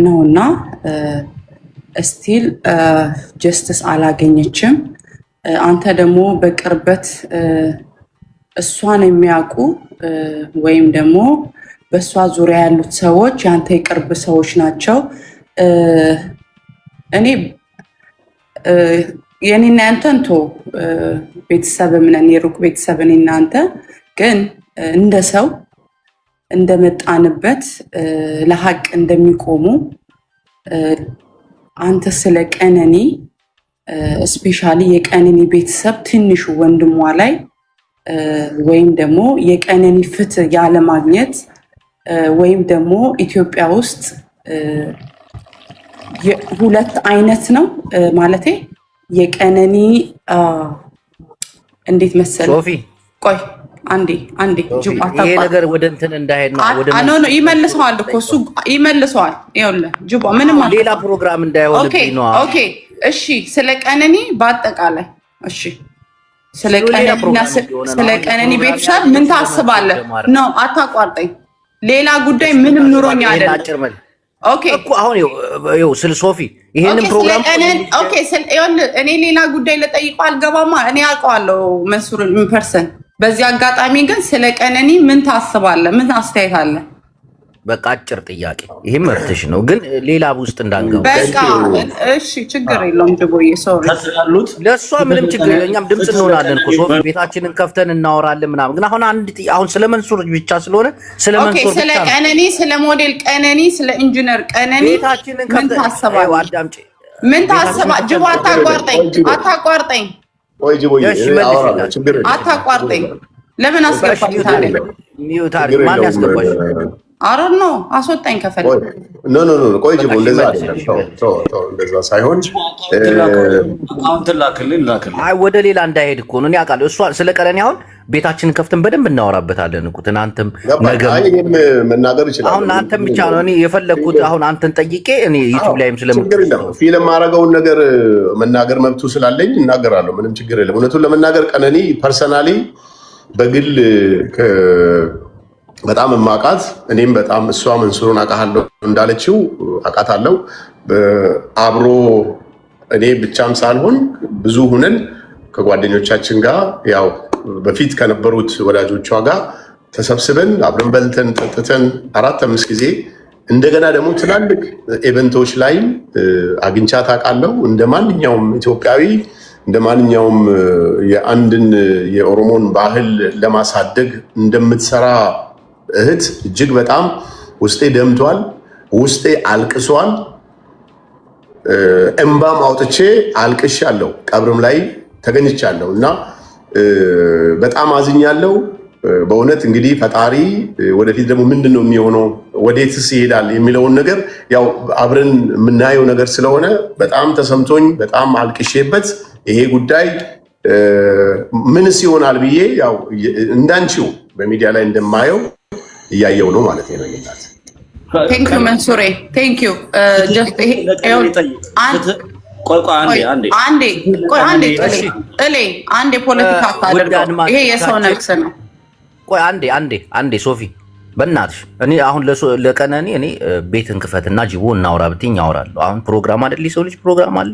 ነውና ስቲል ጀስትስ አላገኘችም። አንተ ደግሞ በቅርበት እሷን የሚያውቁ ወይም ደግሞ በእሷ ዙሪያ ያሉት ሰዎች የአንተ የቅርብ ሰዎች ናቸው። እኔ የኔና ያንተን ቤተሰብም ነን፣ የሩቅ ቤተሰብ እኔና አንተ ግን እንደ ሰው እንደመጣንበት ለሀቅ እንደሚቆሙ አንተ ስለ ቀነኒ ስፔሻሊ የቀነኒ ቤተሰብ ትንሹ ወንድሟ ላይ ወይም ደግሞ የቀነኒ ፍትህ ያለማግኘት ወይም ደግሞ ኢትዮጵያ ውስጥ ሁለት አይነት ነው ማለቴ የቀነኒ እንዴት መሰለ ሶፊ ቆይ አንዴ ይሄ ነገር ወደ እንትን እንዳይሄድ ነው ወደ ኖ ይመልሰዋል እኮ እሱ ይመልሰዋል ይኸውልህ ጅቦ ምንም ሌላ ፕሮግራም እንዳይሆንብኝ ነው ኦኬ እሺ ስለ ቀነኒ በአጠቃላይ እሺ ስለ ቀነኒ ቤተሰብ ምን ታስባለህ ነው አታቋርጠኝ ሌላ ጉዳይ ምንም ኑሮኛ አይደለም ኦኬ እኮ አሁን ይኸው ስለ ሶፊ ይሄንን ፕሮግራም ኦኬ እኔ ሌላ ጉዳይ ልጠይቀው አልገባማ እኔ አውቀዋለሁ መንሱርን ፐርሰን በዚህ አጋጣሚ ግን ስለ ቀነኒ ምን ታስባለህ ምን አስተያየት አለ በቃ አጭር ጥያቄ ይሄም መርትሽ ነው ግን ሌላ ውስጥ እንዳንገባ በቃ እሺ ችግር የለውም ጅቦዬ ሶሪ ለሷ ምንም ችግር የለም እኛም ድምጽ እንሆናለን እኮ ሶፊ ቤታችንን ከፍተን እናወራለን ምናምን ግን አሁን ስለ መንሱር ብቻ ስለሆነ ስለ መንሱር ብቻ ስለ ቀነኒ ስለ ሞዴል ቀነኒ ስለ ኢንጂነር ቀነኒ ቤታችንን ከፍተን ታስባለህ አዳምጪ ምን ታስባ ጅቦ አታቋርጠኝ ወይ ጅቦዬ አወራለሁ ችግር የለም አታቋርጠኝ ለምን አስገባኝ ታዲያ ማን ያስገባሽ አሮን ነው አስወጣኝ ከፈለክ ኖ ቆይ ጅቦ እንደዛ እንደዛ ሳይሆን አካውንት ላክልኝ አይ ወደ ሌላ እንዳይሄድ እኮ ነው እኔ አውቃለሁ እሷ ስለ ቀነኒ አሁን ቤታችንን ከፍተን በደንብ እናወራበታለን እኮ ትናንትም ነገ መናገር ይችላል አሁን አንተም ብቻ ነው እኔ የፈለኩት አሁን አንተን ጠይቄ እኔ ዩቲዩብ ላይም ፊልም ማረጋውን ነገር መናገር መብቱ ስላለኝ እናገራለሁ ምንም ችግር የለም እውነቱን ለመናገር ቀነኒ ፐርሰናሊ በግል በጣም ማቃት እኔም በጣም እሷ መንሱሩን አቃሃለሁ እንዳለችው አቃታለሁ አብሮ እኔ ብቻም ሳልሆን ብዙ ሁነን ከጓደኞቻችን ጋር ያው በፊት ከነበሩት ወዳጆቿ ጋር ተሰብስበን አብረን በልተን ጠጥተን 4-5 ጊዜ እንደገና ደግሞ ትላልቅ ኢቨንቶች ላይ አግኝቻት አውቃለሁ እንደ ማንኛውም ኢትዮጵያዊ እንደ ማንኛውም የአንድን የኦሮሞን ባህል ለማሳደግ እንደምትሰራ እህት እጅግ በጣም ውስጤ ደምቷል ውስጤ አልቅሷል እንባም አውጥቼ አልቅሻለሁ ቀብርም ላይ ተገኝቻለሁ እና በጣም አዝኛለሁ በእውነት እንግዲህ ፈጣሪ ወደፊት ደግሞ ምንድነው የሚሆነው ወዴትስ ይሄዳል የሚለውን ነገር ያው አብረን የምናየው ነገር ስለሆነ በጣም ተሰምቶኝ በጣም አልቅሼበት ይሄ ጉዳይ ምንስ ይሆናል ብዬ ያው እንዳንቺው በሚዲያ ላይ እንደማየው እያየው ነው ማለት ነው ይላል ቴንክ ዩ መንሱሬ ቴንክ ዩ ጀስት አንዴ ፖለቲካ አታደርገው ይሄ የሰው ነፍስ ነው ቆይ አንዴ ሶፊ በእናትሽ እኔ አሁን ለቀነኒ እኔ ቤትን ክፈትና ጅቦ እናውራ ብትኝ አወራለሁ አሁን ፕሮግራም አይደል ሰው ልጅ ፕሮግራም አለ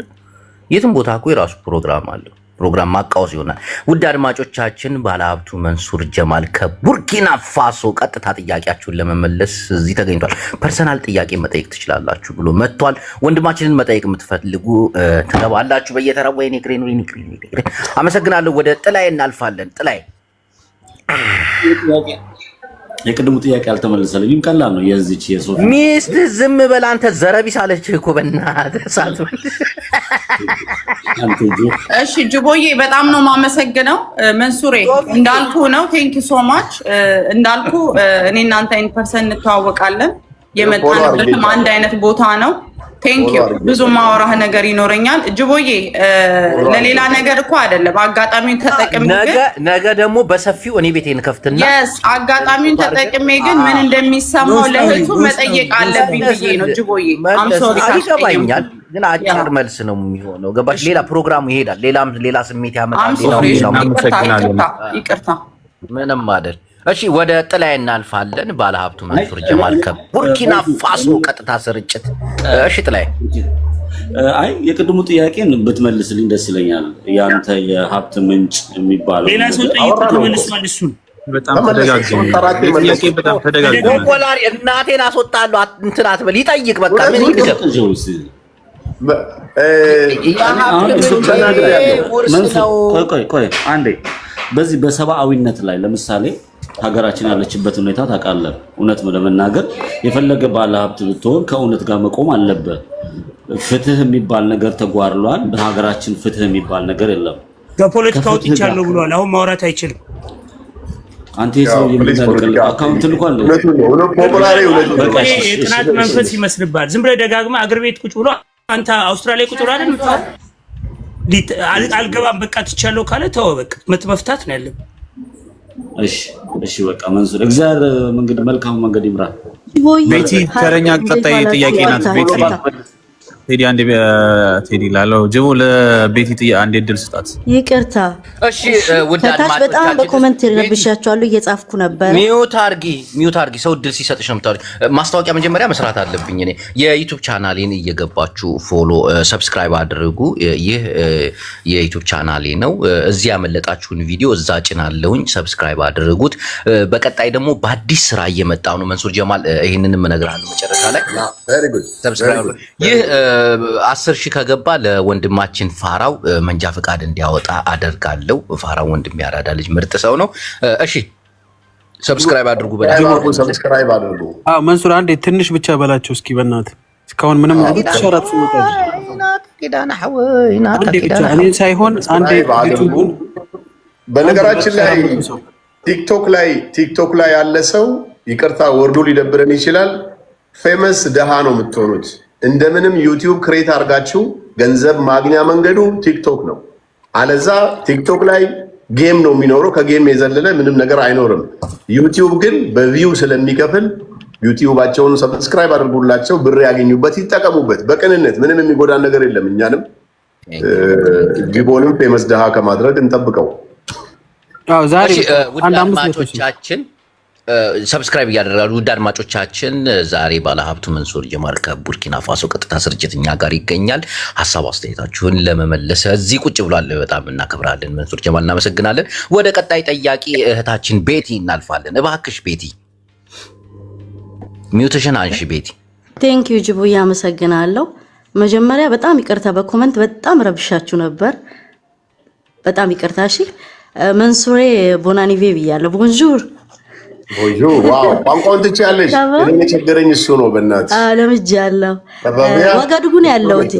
የትም ቦታ እኮ የራሱ ፕሮግራም አለ ፕሮግራም ማቃወስ ይሆናል ውድ አድማጮቻችን ባለሀብቱ መንሱር ጀማል ከቡርኪና ፋሶ ቀጥታ ጥያቄያችሁን ለመመለስ እዚህ ተገኝቷል ፐርሰናል ጥያቄ መጠየቅ ትችላላችሁ ብሎ መጥቷል ወንድማችንን መጠየቅ የምትፈልጉ ትገባላችሁ በየተራ ወይኔ ግሬን አመሰግናለሁ ወደ ጥላይ እናልፋለን ጥላይ የቅድሙ ጥያቄ አልተመለሰልኝም ቀላል ነው የዚች የሶፊ ሚስት ዝም በል አንተ ዘረቢስ አለችህ እኮ በእናትህ ሳትበል እሺ ጅቦዬ በጣም ነው የማመሰግነው መንሱሬ እንዳልኩ ነው ቴንክ ዩ ሶ ማች እንዳልኩ እኔ እናንተ ኢን ፐርሰን እንተዋወቃለን የመጣንበትም አንድ አይነት ቦታ ነው ቴንክ ዩ ብዙ ማወራህ ነገር ይኖረኛል ጅቦዬ ለሌላ ነገር እኮ አይደለም አጋጣሚውን ተጠቅሜ ነገ ደግሞ በሰፊው እኔ ቤቴን ከፍትና yes አጋጣሚውን ተጠቅሜ ግን ምን እንደሚሰማው ለህቱ መጠየቅ አለብኝ ብዬ ነው ጅቦዬ አም ሶሪ ይገባኛል ግን አጭር መልስ ነው የሚሆነው ገባሽ ሌላ ፕሮግራሙ ይሄዳል ሌላ ስሜት ያመጣል ይቅርታ ምንም አይደል እሺ ወደ ጥላይ እናልፋለን ባለሀብቱ መንሱር ጀማል ከቡርኪና ፋሶ ቀጥታ ስርጭት እሺ ጥላይ አይ የቅድሙ ጥያቄን ብትመልስልኝ ደስ ይለኛል ያንተ የሀብት ምንጭ የሚባለው ሌላ ሰው ጠይቁ ተመልሷል እሱን በጣም ተደጋግሞ ዶላር እናቴን አስወጣለሁ እንትን አትበል ይጠይቅ በቃ ምን ይደግ ቆይ አንዴ በዚህ በሰብአዊነት ላይ ለምሳሌ ሀገራችን ያለችበት ሁኔታ ታውቃለህ እውነት ለመናገር የፈለገ ባለ ሀብት ብትሆን ከእውነት ጋር መቆም አለበት ፍትህ የሚባል ነገር ተጓድሏል በሀገራችን ፍትህ የሚባል ነገር የለም ከፖለቲካ ወጥቻለሁ ብሏል አሁን ማውራት አይችልም አንተ ሰው የምታደርገው አካውንት ልኳል የጥናት መንፈስ ይመስልባል። ዝም ብለህ ደጋግመህ አገር ቤት ቁጭ ብሎ አንተ አውስትራሊያ ቁጭ ብሎ አይደል አልገባም በቃ ትቻለው ካለ ተው በቃ መፍታት ነው ያለብህ። እሺ በቃ መንሱር እግዚአብሔር መንገድ መልካም መንገድ ይምራ። ቤቲ ተረኛ ቀጣይ ጥያቄ ናት። ቤቲ ቴዲ አንዴ ቴዲ ላለው ጅቡ ለቤቲ ጥያቄ አንዴ ድል ስጣት። ይቅርታ እሺ። ወዳጅ በጣም በኮሜንት ረብሻቸዋለሁ እየጻፍኩ ነበር። ሚዩት አርጊ ሰው ድል ሲሰጥሽ ነው የምታወሪው። ማስታወቂያ መጀመሪያ መስራት አለብኝ እኔ። የዩቲዩብ ቻናሌን እየገባችሁ ፎሎ ሰብስክራይብ አድርጉ። ይህ የዩቲዩብ ቻናሌ ነው። እዚህ ያመለጣችሁን ቪዲዮ እዛ ጭናለሁኝ፣ ሰብስክራይብ አድርጉት። በቀጣይ ደግሞ በአዲስ ስራ እየመጣ ነው መንሱር ጀማል። ይሄንንም እነግራለሁ መጨረሻ ላይ ሰብስክራይብ ይህ 10,000 ከገባ ለወንድማችን ፋራው መንጃ ፈቃድ እንዲያወጣ አደርጋለሁ። ፋራው ወንድም ያራዳ ልጅ ምርጥ ሰው ነው። እሺ ሰብስክራይብ አድርጉ። ሰብስክራይብ አድርጉ። መንሱር አንዴ ትንሽ ብቻ በላቸው እስኪ በእናትህ። እስካሁን ምንም ተሸራፍ እኔ ሳይሆን አንዴ በነገራችን ላይ ቲክቶክ ላይ ያለ ሰው ይቅርታ ወርዶ ሊደብረን ይችላል። ፌመስ ደሃ ነው የምትሆኑት። እንደምንም ዩቲዩብ ክሬት አድርጋችሁ ገንዘብ ማግኛ መንገዱ ቲክቶክ ነው። አለዛ ቲክቶክ ላይ ጌም ነው የሚኖረው። ከጌም የዘለለ ምንም ነገር አይኖርም። ዩቲዩብ ግን በቪው ስለሚከፍል ዩቲዩባቸውን ሰብስክራይብ አድርጉላቸው፣ ብር ያገኙበት፣ ይጠቀሙበት በቅንነት። ምንም የሚጎዳን ነገር የለም። እኛንም ጊቦንም ፌመስ ደሃ ከማድረግ እንጠብቀው። ዛሬ አድማጮቻችን ሰብስክራይብ እያደረጋሉ። ውድ አድማጮቻችን ዛሬ ባለሀብቱ መንሱር ጀማል ከቡርኪና ፋሶ ቀጥታ ስርጭት እኛ ጋር ይገኛል። ሀሳብ አስተያየታችሁን ለመመለስ እዚህ ቁጭ ብሏል። በጣም እናከብራለን መንሱር ጀማል፣ እናመሰግናለን። ወደ ቀጣይ ጠያቂ እህታችን ቤቲ እናልፋለን። እባክሽ ቤቲ ሚውትሽን አንሺ። ቤቲ ቴንክ ዩ ጅቡ፣ አመሰግናለሁ። መጀመሪያ በጣም ይቅርታ፣ በኮመንት በጣም ረብሻችሁ ነበር። በጣም ይቅርታ። እሺ መንሱሬ ቦናኒቬ ብያለሁ። ቦንጆር ዋው ቋንቋውን ትችያለሽ? እኔ የቸገረኝ እሱ ነው። በእናትሽ ለምጃለሁ። ዋጋዱጉ ነው ያለሁት።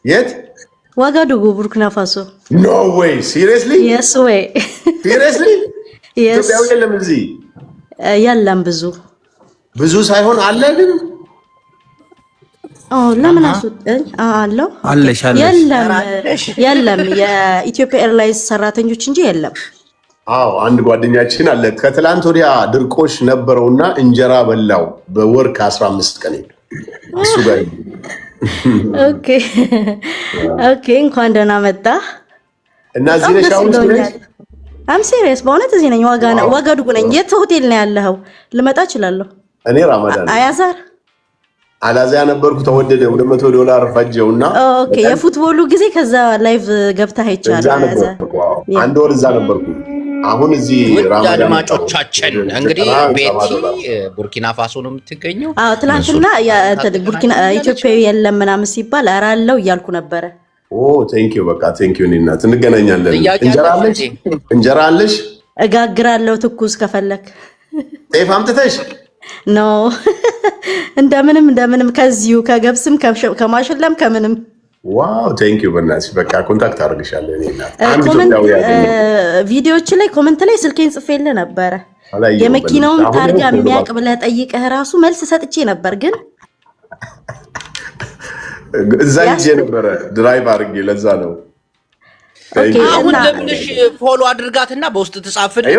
የት? ዋጋዱጉ ቡርኪና ፋሶ። ኖ ዌይ ሲሪየስሊ? የስ ዌይ ሲሪየስሊ? ኢትዮጵያዊ የለም እዚህ? የለም። ብዙ ሳይሆን አለ ግን ለምን አስወጣኝ? አለው የለም የኢትዮጵያ ኤርላይንስ ሰራተኞች እንጂ የለም። አዎ አንድ ጓደኛችን አለ። ከትላንት ወዲያ ድርቆሽ ነበረውና እንጀራ በላው በወር ከ15 ቀን እሱ ጋር። ኦኬ እንኳን ደህና መጣ። እና እዚህ ነሽ አሁን? አም ሲሪየስ በእውነት እዚህ ነኝ። ዋጋዱጉ ነኝ። የት ሆቴል ነው ያለኸው? ልመጣ እችላለሁ። እኔ ራማዳን አላዚያ ነበርኩ። ተወደደ $200 ፈጀውና ኦኬ የፉትቦሉ ጊዜ ከዛ ላይቭ ገብተህ አይቻለሁ። አንድ ወር እዛ ነበርኩ። አሁን እዚህ ራማዳን አድማጮቻችን እንግዲህ ቤቲ ቡርኪና ፋሶ ነው የምትገኘው። አዎ ትናንትና ቡርኪና ኢትዮጵያዊ የለም ምናምን ሲባል ኧረ አለው እያልኩ ነበረ። ቴንክ ዩ በቃ ቴንክ ዩ። እናት እንገናኛለን። እንጀራ አለሽ? እጋግራለሁ ትኩስ ከፈለክ። ጤፍ አምጥተሽ? ኖ እንደምንም ከዚሁ ከገብስም ከማሽለም ከምንም። ዋው ቴንክ ዩ በእናትሽ። በቃ ኮንታክት አድርግሻለሁ። ቪዲዮዎች ላይ ኮመንት ላይ ስልኬን ጽፌልህ ነበረ። የመኪናውን ታርጋ የሚያውቅ ብለህ ጠይቀህ ራሱ መልስ ሰጥቼ ነበር፣ ግን እዛ ሂጅ ነበረ ድራይቭ አድርጌ ለዛ ነው። አሁን ለምንሽ ፎሎ አድርጋትና በውስጥ ትጻፍልህ።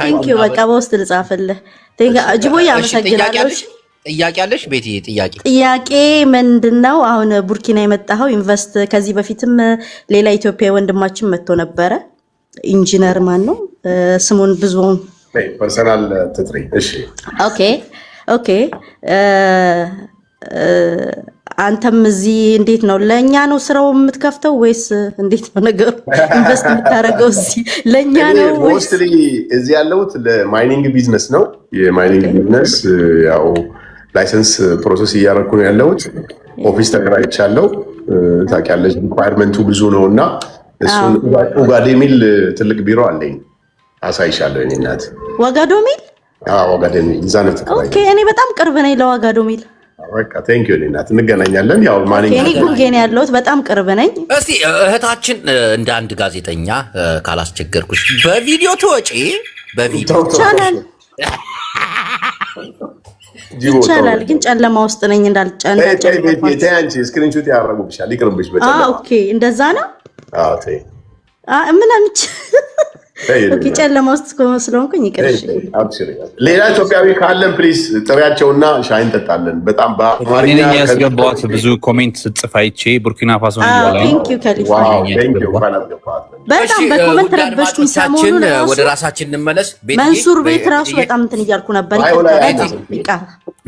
ቴንክ ዩ በቃ በውስጥ ልጻፍልህ። ጅቦዬ አመሰግናለሁ። ጥያቄ አለሽ ቤቲ? ጥያቄ ምንድነው? አሁን ቡርኪና የመጣኸው ኢንቨስት ከዚህ በፊትም ሌላ ኢትዮጵያዊ ወንድማችን መጥቶ ነበረ። ኢንጂነር ማን ነው ስሙን? ብዙውን ፐርሰናል ትጥሪ። እሺ ኦኬ አንተም እዚህ እንዴት ነው? ለእኛ ነው ስራው የምትከፍተው ወይስ እንዴት ነው ነገሩ? ኢንቨስት የምታደርገው እዚህ ለእኛ ነው ወይስ? እዚህ ያለሁት ለማይኒንግ ቢዝነስ ነው። የማይኒንግ ቢዝነስ ያው ላይሰንስ ፕሮሰስ እያደረኩ ነው ያለሁት። ኦፊስ ተከራይቻለሁ። ታውቂያለሽ ሪኳየርመንቱ ብዙ ነው እና እሱን ኡጋዴ ሚል ትልቅ ቢሮ አለኝ። አሳይሻለሁ። እኔ እናት ዋጋዶ ሚል? ዋጋዶ ሚል እዛ ነው ተከራይ። ኦኬ እኔ በጣም ቅርብ ነኝ ለዋጋዶ ሚል። በቃ ቴንክ ዩ ሊናት እንገናኛለን። ያው እኔ ጉንጌን ያለሁት በጣም ቅርብ ነኝ። እስቲ እህታችን እንደ አንድ ጋዜጠኛ ካላስቸገርኩሽ በቪዲዮ ትወጪ በቪዲዮ ይቻላል ይቻላል፣ ግን ጨለማ ውስጥ ነኝ እንዳልጨነቅ። አንቺ ስክሪንሾት ያደረጉብሻል ይቅርብሽ። ኦኬ እንደዛ ነው። ምን አምጪ ኦኬ ጨለማ ውስጥ ስለሆንኩኝ ይቅርሽ። ሌላ ኢትዮጵያዊ ካለን ፕሊዝ ጥሪያቸውና ሻይ እንጠጣለን። በጣም በአማርኛ ያስገባዋት ብዙ ኮሜንት ጽፍ አይቼ ቡርኪና ፋሶ ቴንክ ዩ በጣም በኮሜንት ረበሽኩኝ ሰሞኑን። ወደ ራሳችን እንመለስ። መንሱር ቤት ራሱ በጣም እንትን እያልኩ ነበር።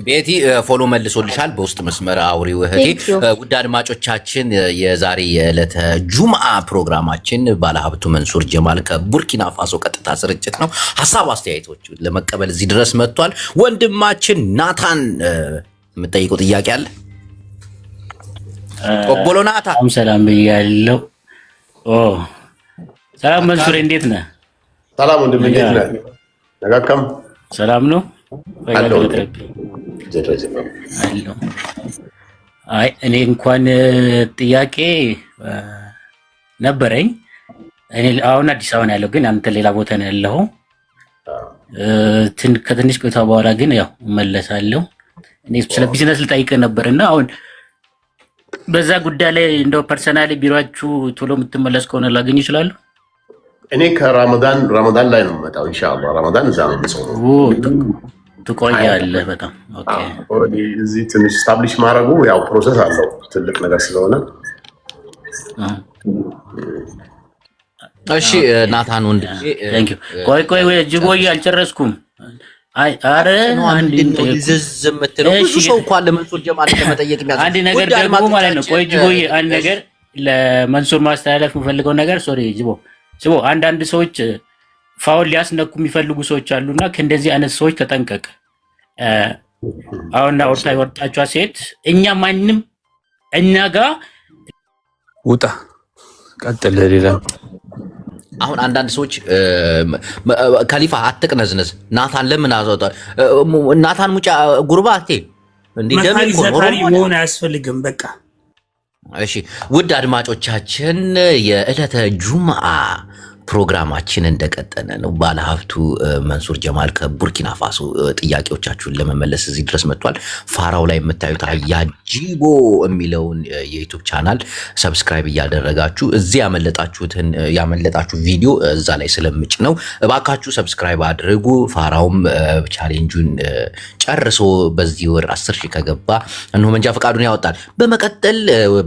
ቤቲ ፎሎ መልሶልሻል። በውስጥ መስመር አውሪው እህቴ። ውድ አድማጮቻችን የዛሬ የዕለተ ጁምዓ ፕሮግራማችን ባለሀብቱ መንሱር ጀማል ከቡርኪና ፋሶ ቀጥታ ስርጭት ነው። ሀሳብ አስተያየቶች ለመቀበል እዚህ ድረስ መጥቷል። ወንድማችን ናታን የምጠይቀው ጥያቄ አለ። ኦቦሎ ናታን ሰላም ብያለሁ። ሰላም መንሱር እንዴት ነህ? ሰላም ወንድም እንዴት ነህ? ነጋከም ሰላም ነው። አይ እኔ እንኳን ጥያቄ ነበረኝ። እኔ አሁን አዲስ አበባ ነው ያለው፣ ግን አንተ ሌላ ቦታ ነው ያለው። ከትንሽ ቆይታ በኋላ ግን ያው እመለሳለሁ። እኔ ስለ ቢዝነስ ልጠይቅህ ነበርና አሁን በዛ ጉዳይ ላይ እንደው ፐርሰናሊ ቢሮአችሁ ቶሎ የምትመለስ ከሆነ ላገኝ ይችላል? እኔ ከረመዳን ላይ ነው የምመጣው ኢንሻአላህ። ረመዳን እዛ ነው የምጾመው። ትቆያለህ? በጣም ኦኬ። እዚህ ትንሽ ስታብሊሽ ማድረጉ ያው ፕሮሰስ አለው ትልቅ ነገር ስለሆነ። እሺ ናታን ወንድሜ ቴንክ ዩ። ቆይ ጅቦዬ አልጨረስኩም። አይ አረ አንድ ዝም የምትለው ብዙ ሰው እንኳን ለመንሱር ጀማል ለመጠየቅ የሚያዝ አንድ ነገር ደግሞ ማለት ነው። ቆይ ጅቦዬ አንድ ነገር ለመንሱር ማስተላለፍ የምፈልገው ነገር ሶሪ ጅቦ አንዳንድ ሰዎች ፋውል ሊያስነኩ የሚፈልጉ ሰዎች አሉና ከእንደዚህ አይነት ሰዎች ተጠንቀቅ። አሁን አውርታ ወጣቿ ሴት እኛ ማንም እኛ ጋር ውጣ ቀጥል ሌላ አሁን አንዳንድ ሰዎች ካሊፋ አትቅነዝነዝ ናታን ለምን አዘውጣ ናታን ሙጫ ጉርባቴ እንዲደም መሆን አያስፈልግም። በቃ እሺ ውድ አድማጮቻችን የዕለተ ጁምዓ ፕሮግራማችን እንደቀጠለ ነው። ባለሀብቱ መንሱር ጀማል ከቡርኪና ፋሶ ጥያቄዎቻችሁን ለመመለስ እዚህ ድረስ መጥቷል። ፋራው ላይ የምታዩት አያጂቦ የሚለውን የዩቲዩብ ቻናል ሰብስክራይብ እያደረጋችሁ እዚህ ያመለጣችሁ ቪዲዮ እዛ ላይ ስለምጭ ነው። እባካችሁ ሰብስክራይብ አድርጉ። ፋራውም ቻሌንጁን ጨርሶ በዚህ ወር 10,000 ከገባ እነሆ መንጃ ፈቃዱን ያወጣል። በመቀጠል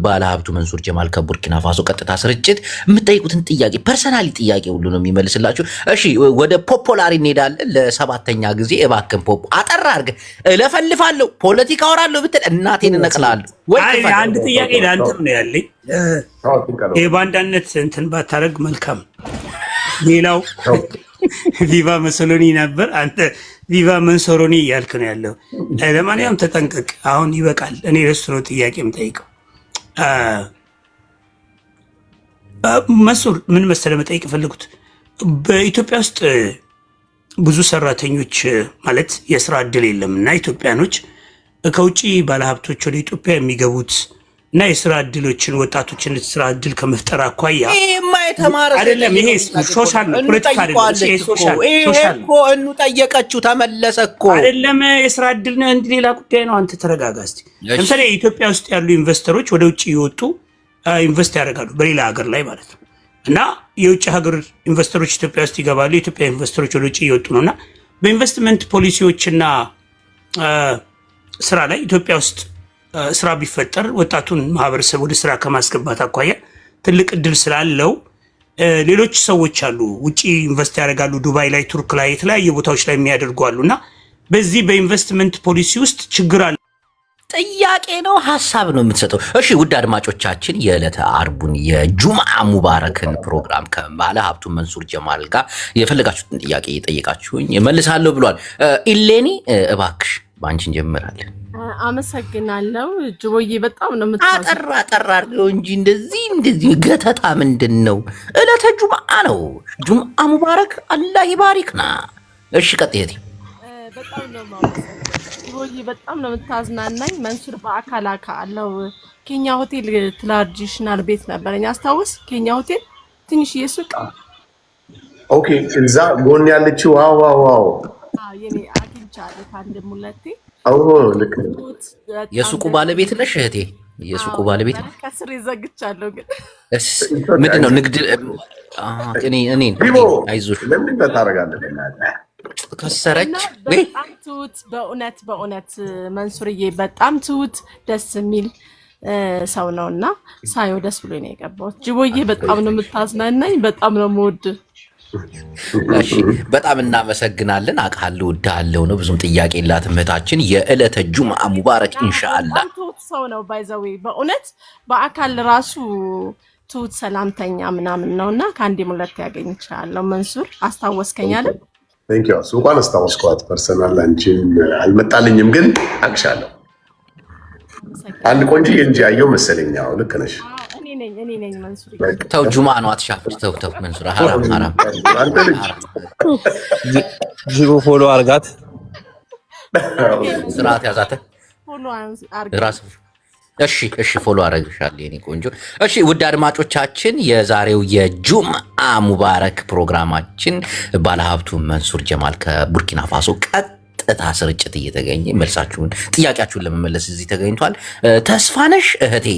ባለሀብቱ መንሱር ጀማል ከቡርኪና ፋሶ ቀጥታ ስርጭት የምትጠይቁትን ጥያቄ ፐርሰናሊ ጥያቄ ሁሉ ነው የሚመልስላችሁ። እሺ ወደ ፖፖላሪ እንሄዳለን። ለሰባተኛ ጊዜ እባክን ፖፖ አጠራ አድርገህ እለፈልፋለሁ ፖለቲካ አወራለሁ ብትል እናቴን እነቅላለሁ። አይ አንድ ጥያቄ ለአንተም ነው ያለኝ። የባንዳነት እንትን ባታረግ መልካም። ሌላው ቪቫ መሰሎኒ ነበር፣ አንተ ቪቫ መንሶሮኒ እያልክ ነው ያለው። ለማንኛውም ተጠንቀቅ። አሁን ይበቃል። እኔ ለሱ ነው ጥያቄ የምጠይቀው። መንሱር ምን መሰለህ መጠየቅ የፈለጉት በኢትዮጵያ ውስጥ ብዙ ሰራተኞች ማለት የስራ እድል የለም እና ኢትዮጵያኖች ከውጭ ባለሀብቶች ወደ ኢትዮጵያ የሚገቡት እና የስራ እድሎችን ወጣቶችን ስራ እድል ከመፍጠር አኳያ አይደለም። ይሄ ሶሻል ነው፣ ፖለቲካ አይደለም። ይሄ ሶሻል እኮ እኑ ጠየቀችው ተመለሰ እኮ አይደለም። የስራ እድል ነው እንደ ሌላ ጉዳይ ነው። አንተ ተረጋጋ እስቲ። ለምሳሌ ኢትዮጵያ ውስጥ ያሉ ኢንቨስተሮች ወደ ውጭ ይወጡ ኢንቨስት ያደርጋሉ በሌላ ሀገር ላይ ማለት ነው። እና የውጭ ሀገር ኢንቨስተሮች ኢትዮጵያ ውስጥ ይገባሉ። የኢትዮጵያ ኢንቨስተሮች ወደ ውጭ እየወጡ ነው። እና በኢንቨስትመንት ፖሊሲዎችና ስራ ላይ ኢትዮጵያ ውስጥ ስራ ቢፈጠር ወጣቱን ማህበረሰብ ወደ ስራ ከማስገባት አኳያ ትልቅ እድል ስላለው ሌሎች ሰዎች አሉ ውጭ ኢንቨስት ያደርጋሉ። ዱባይ ላይ፣ ቱርክ ላይ፣ የተለያየ ቦታዎች ላይ የሚያደርጉ አሉ። እና በዚህ በኢንቨስትመንት ፖሊሲ ውስጥ ችግር አለ። ጥያቄ ነው፣ ሀሳብ ነው የምትሰጠው። እሺ ውድ አድማጮቻችን የዕለተ አርቡን የጁምዓ ሙባረክን ፕሮግራም ከባለ ሀብቱ መንሱር ጀማል ጋር የፈለጋችሁትን ጥያቄ የጠየቃችሁኝ መልሳለሁ ብሏል። ኢሌኒ እባክሽ በአንቺ እንጀምራለን። አመሰግናለሁ ጅቦዬ፣ በጣም ነው አጠር አድርገው እንጂ እንደዚህ ገተታ ምንድን ነው? ዕለተ ጁምዓ ነው። ጁምዓ ሙባረክ አላህ ይባሪክና። እሺ ቀጥየት በጣም ነው ጅቦዬ በጣም ነው የምታዝናናኝ። መንሱር በአካል አውቃለሁ። ኬኛ ሆቴል ትራዲሽናል ቤት ነበረኝ አስታውስ። ኬኛ ሆቴል ትንሽዬ ሱቅ። ኦኬ እዛ ጎን ያለችው ዋው የኔ አግኝቻለሁ ከአንድም ሁለቴ። ልክ የሱቁ ባለቤት ነሽ እህቴ? የሱቁ ባለቤት ከስር ይዘግቻለሁ ግን ምንድን ነው ንግድ? እኔ አይዞሽ ለምን ታደርጋለህ? ከሰረች በጣም ትሁት፣ በእውነት መንሱርዬ በጣም ትሁት ደስ የሚል ሰው ነውና ሳየው ደስ ብሎ ነው የገባሁት። ጅቦዬ በጣም ነው የምታዝናናኝ፣ በጣም ነው የምወድ። እሺ በጣም እናመሰግናለን። አውቃለሁ እወድሃለሁ ነው ብዙም ጥያቄ የላትም እህታችን። የዕለተ ጁምዓ ሙባረክ ኢንሻአላህ። ትሁት ሰው ነው ባይዘዌ በእውነት በአካል ራሱ ትሁት ሰላምተኛ ምናምን ነውና ከአንዴም ሁለቴ ያገኝቻለሁ። መንሱር አስታወስከኝ አይደል? ቴንክ ዩ ሱቋን አስታወስኳት። ፐርሰናል አንቺን አልመጣልኝም ግን አቅሻለሁ። አንድ ቆንጆ እንጂ ያየው መሰለኝ። አዎ ልክ ነሽ። እኔ ነኝ መንሱር። ተው ጁምዓ ነው አትሻፍር። ተው መንሱር ሐራም አንተ ልጅ ጅቦ ፎሎ አርጋት፣ ስርዓት ያዛተ ፎሎ ራስ። እሺ ፎሎ አረግሻለሁ የኔ ቆንጆ። እሺ ውድ አድማጮቻችን የዛሬው የጁምዓ ሙባረክ ፕሮግራማችን ባለሀብቱ መንሱር ጀማል ከቡርኪና ፋሶ ቀጥታ ስርጭት እየተገኘ መልሳችሁን ጥያቄያችሁን ለመመለስ እዚህ ተገኝቷል። ተስፋነሽ እህቴ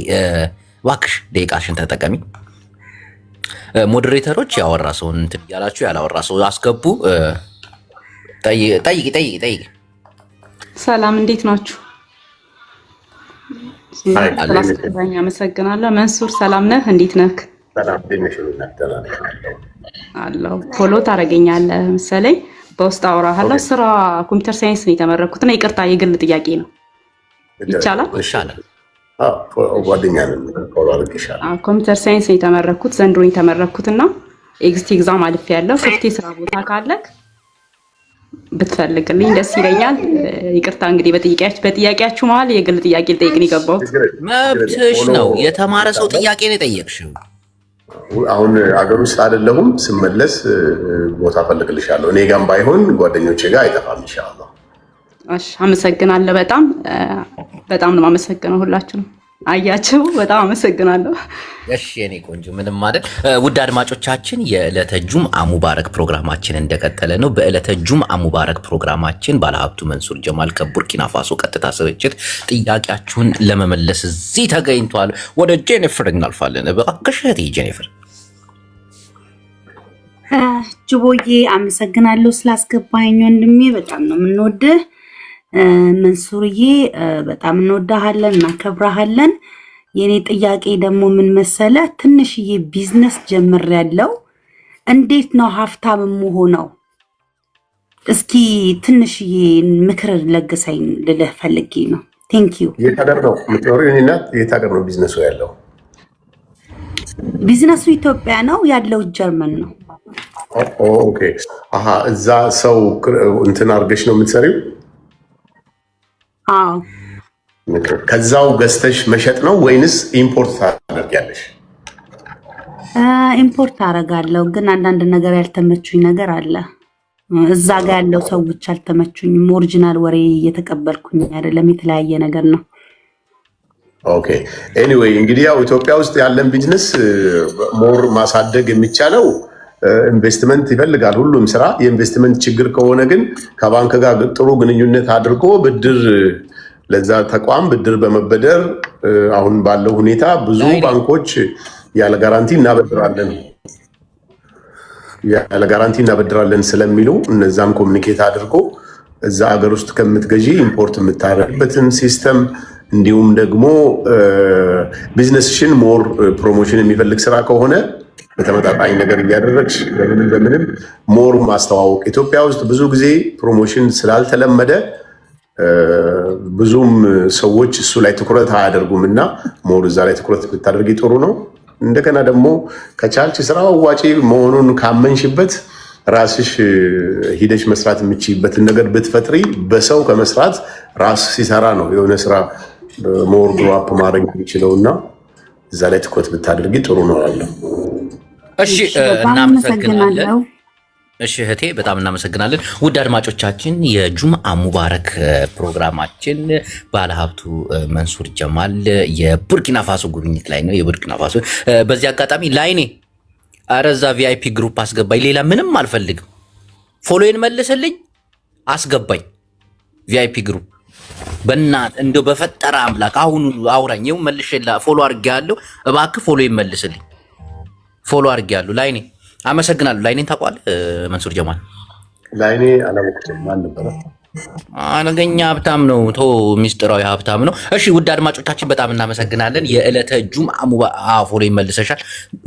እባክሽ ደቂቃሽን ተጠቀሚ። ሞዴሬተሮች ያወራ ሰውን እንትን እያላችሁ ያላወራ ሰው አስገቡ። ጠይቂ። ሰላም እንዴት ናችሁ? ስላስገባኝ አመሰግናለሁ። መንሱር ሰላም ነህ? እንዴት ነህ? አለሁ። ፎሎ ታደርገኛለህ መሰለኝ በውስጥ አወራሃለሁ። ስራ ኮምፒውተር ሳይንስ ነው የተመረኩት እና ይቅርታ የግል ጥያቄ ነው። ይቻላል? ኮምፒውተር ሳይንስ ነው የተመረኩት፣ ዘንድሮ የተመረኩት እና ኤግዚት ኤግዛም አልፌያለሁ። ክፍት የስራ ቦታ ካለክ ብትፈልግልኝ ደስ ይለኛል። ይቅርታ እንግዲህ በጥያቄያችሁ መሀል የግል ጥያቄ ልጠይቅ ነው የገባሁት። መብትሽ ነው። የተማረ ሰው ጥያቄ ነው የጠየቅሽው። አሁን አገር ውስጥ አይደለሁም፣ ስመለስ ቦታ ፈልግልሻለሁ። እኔ ጋርም ባይሆን ጓደኞቼ ጋር አይጠፋም ኢንሻአላህ። እሺ አመሰግናለሁ። በጣም ነው የማመሰግነው ሁላችሁንም። አያችሁ በጣም አመሰግናለሁ። እሺ የኔ ቆንጆ ምንም አይደል። ውድ አድማጮቻችን የዕለተ ጁምዓ ሙባረክ ፕሮግራማችን እንደቀጠለ ነው። በዕለተ ጁምዓ ሙባረክ ፕሮግራማችን ባለሀብቱ መንሱር ጀማል ከቡርኪና ፋሶ ቀጥታ ስርጭት ጥያቄያችሁን ለመመለስ እዚህ ተገኝቷል። ወደ ጄኒፈር እናልፋለን። እባክሽ እህቴ ጄኒፈር። ጅቦዬ አመሰግናለሁ ስላስገባኝ ወንድሜ፣ በጣም ነው የምንወድህ። መንሱርዬ በጣም እንወዳሃለን እናከብራሃለን። የኔ ጥያቄ ደግሞ ምን መሰለ፣ ትንሽዬ ቢዝነስ ጀምሬያለሁ። እንዴት ነው ሀብታም የምሆነው? እስኪ ትንሽዬ ምክር ለግሰኝ ልልህ ፈልጌ ነው። ቴንክ ዩ። የት ሀገር ነው የምትኖሪው? እኔና የት ሀገር ነው ቢዝነሱ ያለው? ቢዝነሱ ኢትዮጵያ ነው ያለው፣ ጀርመን ነው። ኦኬ እዛ ሰው እንትን አድርገሽ ነው የምትሰሪው? አዎ። ከዛው ገዝተሽ መሸጥ ነው ወይንስ ኢምፖርት ታደርጊያለሽ? ኢምፖርት አደርጋለሁ፣ ግን አንዳንድ ነገር ያልተመቹኝ ነገር አለ። እዛ ጋር ያለው ሰዎች አልተመቹኝም። ኦሪጂናል ወሬ እየተቀበልኩኝ አይደለም፣ የተለያየ ነገር ነው። ኦኬ ኤኒዌይ እንግዲህ ያው ኢትዮጵያ ውስጥ ያለን ቢዝነስ ሞር ማሳደግ የሚቻለው ኢንቨስትመንት ይፈልጋል ሁሉም ስራ። የኢንቨስትመንት ችግር ከሆነ ግን ከባንክ ጋር ጥሩ ግንኙነት አድርጎ ብድር ለዛ ተቋም ብድር በመበደር አሁን ባለው ሁኔታ ብዙ ባንኮች ያለ ጋራንቲ እናበድራለን ስለሚሉ እነዛን ኮሚኒኬት አድርጎ እዛ ሀገር ውስጥ ከምትገዢ ኢምፖርት የምታደርግበትን ሲስተም እንዲሁም ደግሞ ቢዝነስሽን ሞር ፕሮሞሽን የሚፈልግ ስራ ከሆነ በተመጣጣኝ ነገር እያደረግሽ በምንም ሞር ማስተዋወቅ። ኢትዮጵያ ውስጥ ብዙ ጊዜ ፕሮሞሽን ስላልተለመደ ብዙም ሰዎች እሱ ላይ ትኩረት አያደርጉም እና ሞር እዛ ላይ ትኩረት ብታደርጊ ጥሩ ነው። እንደገና ደግሞ ከቻልች ስራው አዋጪ መሆኑን ካመንሽበት ራስሽ ሂደሽ መስራት የምችይበትን ነገር ብትፈጥሪ፣ በሰው ከመስራት ራስ ሲሰራ ነው የሆነ ስራ ሞር ግሮ አፕ ማድረግ የሚችለው እና እዛ ላይ ትኩረት ብታደርጊ ጥሩ ነው አለው። እሺ እናመሰግናለን። እሺ እህቴ በጣም እናመሰግናለን። ውድ አድማጮቻችን የጁምአ ሙባረክ ፕሮግራማችን ባለሀብቱ መንሱር ጀማል የቡርኪና ፋሶ ጉብኝት ላይ ነው። የቡርኪና ፋሶ በዚህ አጋጣሚ ላይኔ አረዛ ቪአይፒ ግሩፕ አስገባኝ። ሌላ ምንም አልፈልግም። ፎሎዬን መልስልኝ፣ አስገባኝ ቪአይፒ ግሩፕ በእናትህ እንደው በፈጠረ አምላክ አሁን አውራኝ። ይኸው መልሼላ ፎሎ አድርጌያለሁ። እባክህ ፎሎዬን መልስልኝ። ፎሎ አድርጌያለሁ ላይኔ። አመሰግናለሁ። ላይኔን ታውቀዋለህ? መንሱር ጀማል ላይኔ አላወቅሁትም። ማን ነበረ? አነገኛ ሀብታም ነው። ቶ ሚስጥራዊ ሀብታም ነው። እሺ ውድ አድማጮቻችን በጣም እናመሰግናለን። የዕለተ ጁምአ ፎሎ ይመልሰሻል።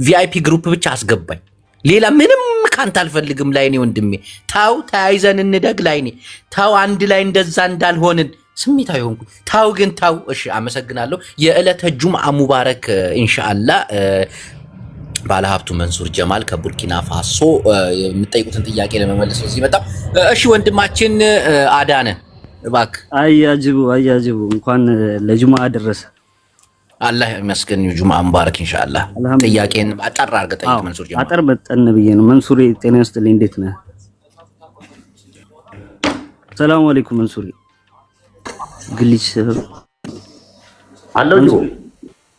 ቪአይፒ ግሩፕ ብቻ አስገባኝ። ሌላ ምንም ካንተ አልፈልግም። ላይኔ ወንድሜ ታው ተያይዘን እንደግ። ላይኔ ታው አንድ ላይ እንደዛ እንዳልሆንን ስሜታዊ ሆንኩ። ታው ግን ታው። እሺ አመሰግናለሁ። የዕለተ ጁምአ ሙባረክ ኢንሻአላህ። ባለሀብቱ መንሱር ጀማል ከቡርኪና ፋሶ የምጠይቁትን ጥያቄ ለመመለስ ነው እዚህ መጣ። እሺ ወንድማችን አዳነ እባክህ። አያጅቡ እንኳን ለጁምአ አደረሰ። አላህ ይመስገን። ጁምአ ሙባረክ ኢንሻአላህ። ጥያቄን አጠር አድርገህ ጠይቅ መንሱር ጀማል። አጠር መጠን ብዬ ነው። መንሱር ጤና ይስጥልኝ፣ እንዴት ነህ? ሰላም አለይኩም መንሱር። ግሊች አለው ጁ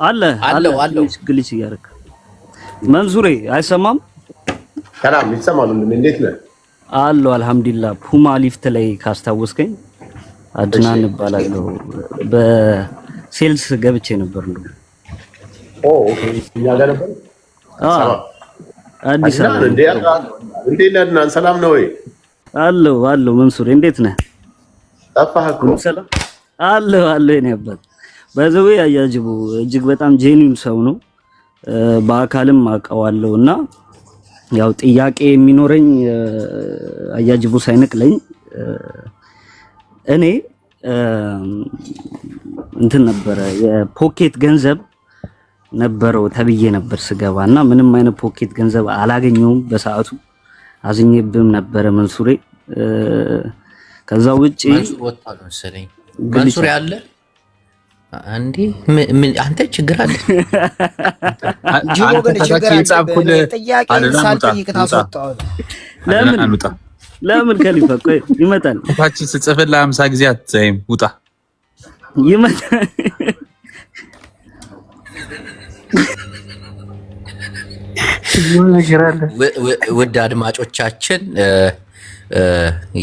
አለው ግሊች እያደረክ መንሱሬ አይሰማም? ሰላም ይሰማል። እንዴት ነህ? አለው አልሐምዱሊላህ። ፑማ ሊፍት ላይ ካስታወስከኝ አድናን እባላለሁ። በሴልስ ገብቼ ነበር ነው። ኦኬ እኛ ጋር ነበር። አዲስ አበባ እንዴት ነህ አድናን? ሰላም ነው ወይ? አለው መንሱሬ እንዴት ነህ? ጠፋህ እኮ። ሰላም አለው የኔ አባት። በዘው ያያጅቡ እጅግ በጣም ጄኒውን ሰው ነው። በአካልም አውቀዋለሁ እና ያው ጥያቄ የሚኖረኝ አያጅቡ ሳይነቅለኝ እኔ እንትን ነበረ የፖኬት ገንዘብ ነበረው ተብዬ ነበር ስገባ እና ምንም አይነት ፖኬት ገንዘብ አላገኘውም። በሰዓቱ አዝኜብም ነበረ መንሱሬ። ከዛ ውጪ መንሱር ወጣው መሰለኝ። መንሱሬ አለ አንዴ ምን አንተ ችግር አለ? ጅቦ ግን ችግር አለ። ጥያቄ ሳልጠይቅ ታስወጣው። ለምን ከሊፋ ቆይ ይመጣል። ታች ጽፈላ 50 ጊዜ አትይም ውጣ ይመጣል። ውድ አድማጮቻችን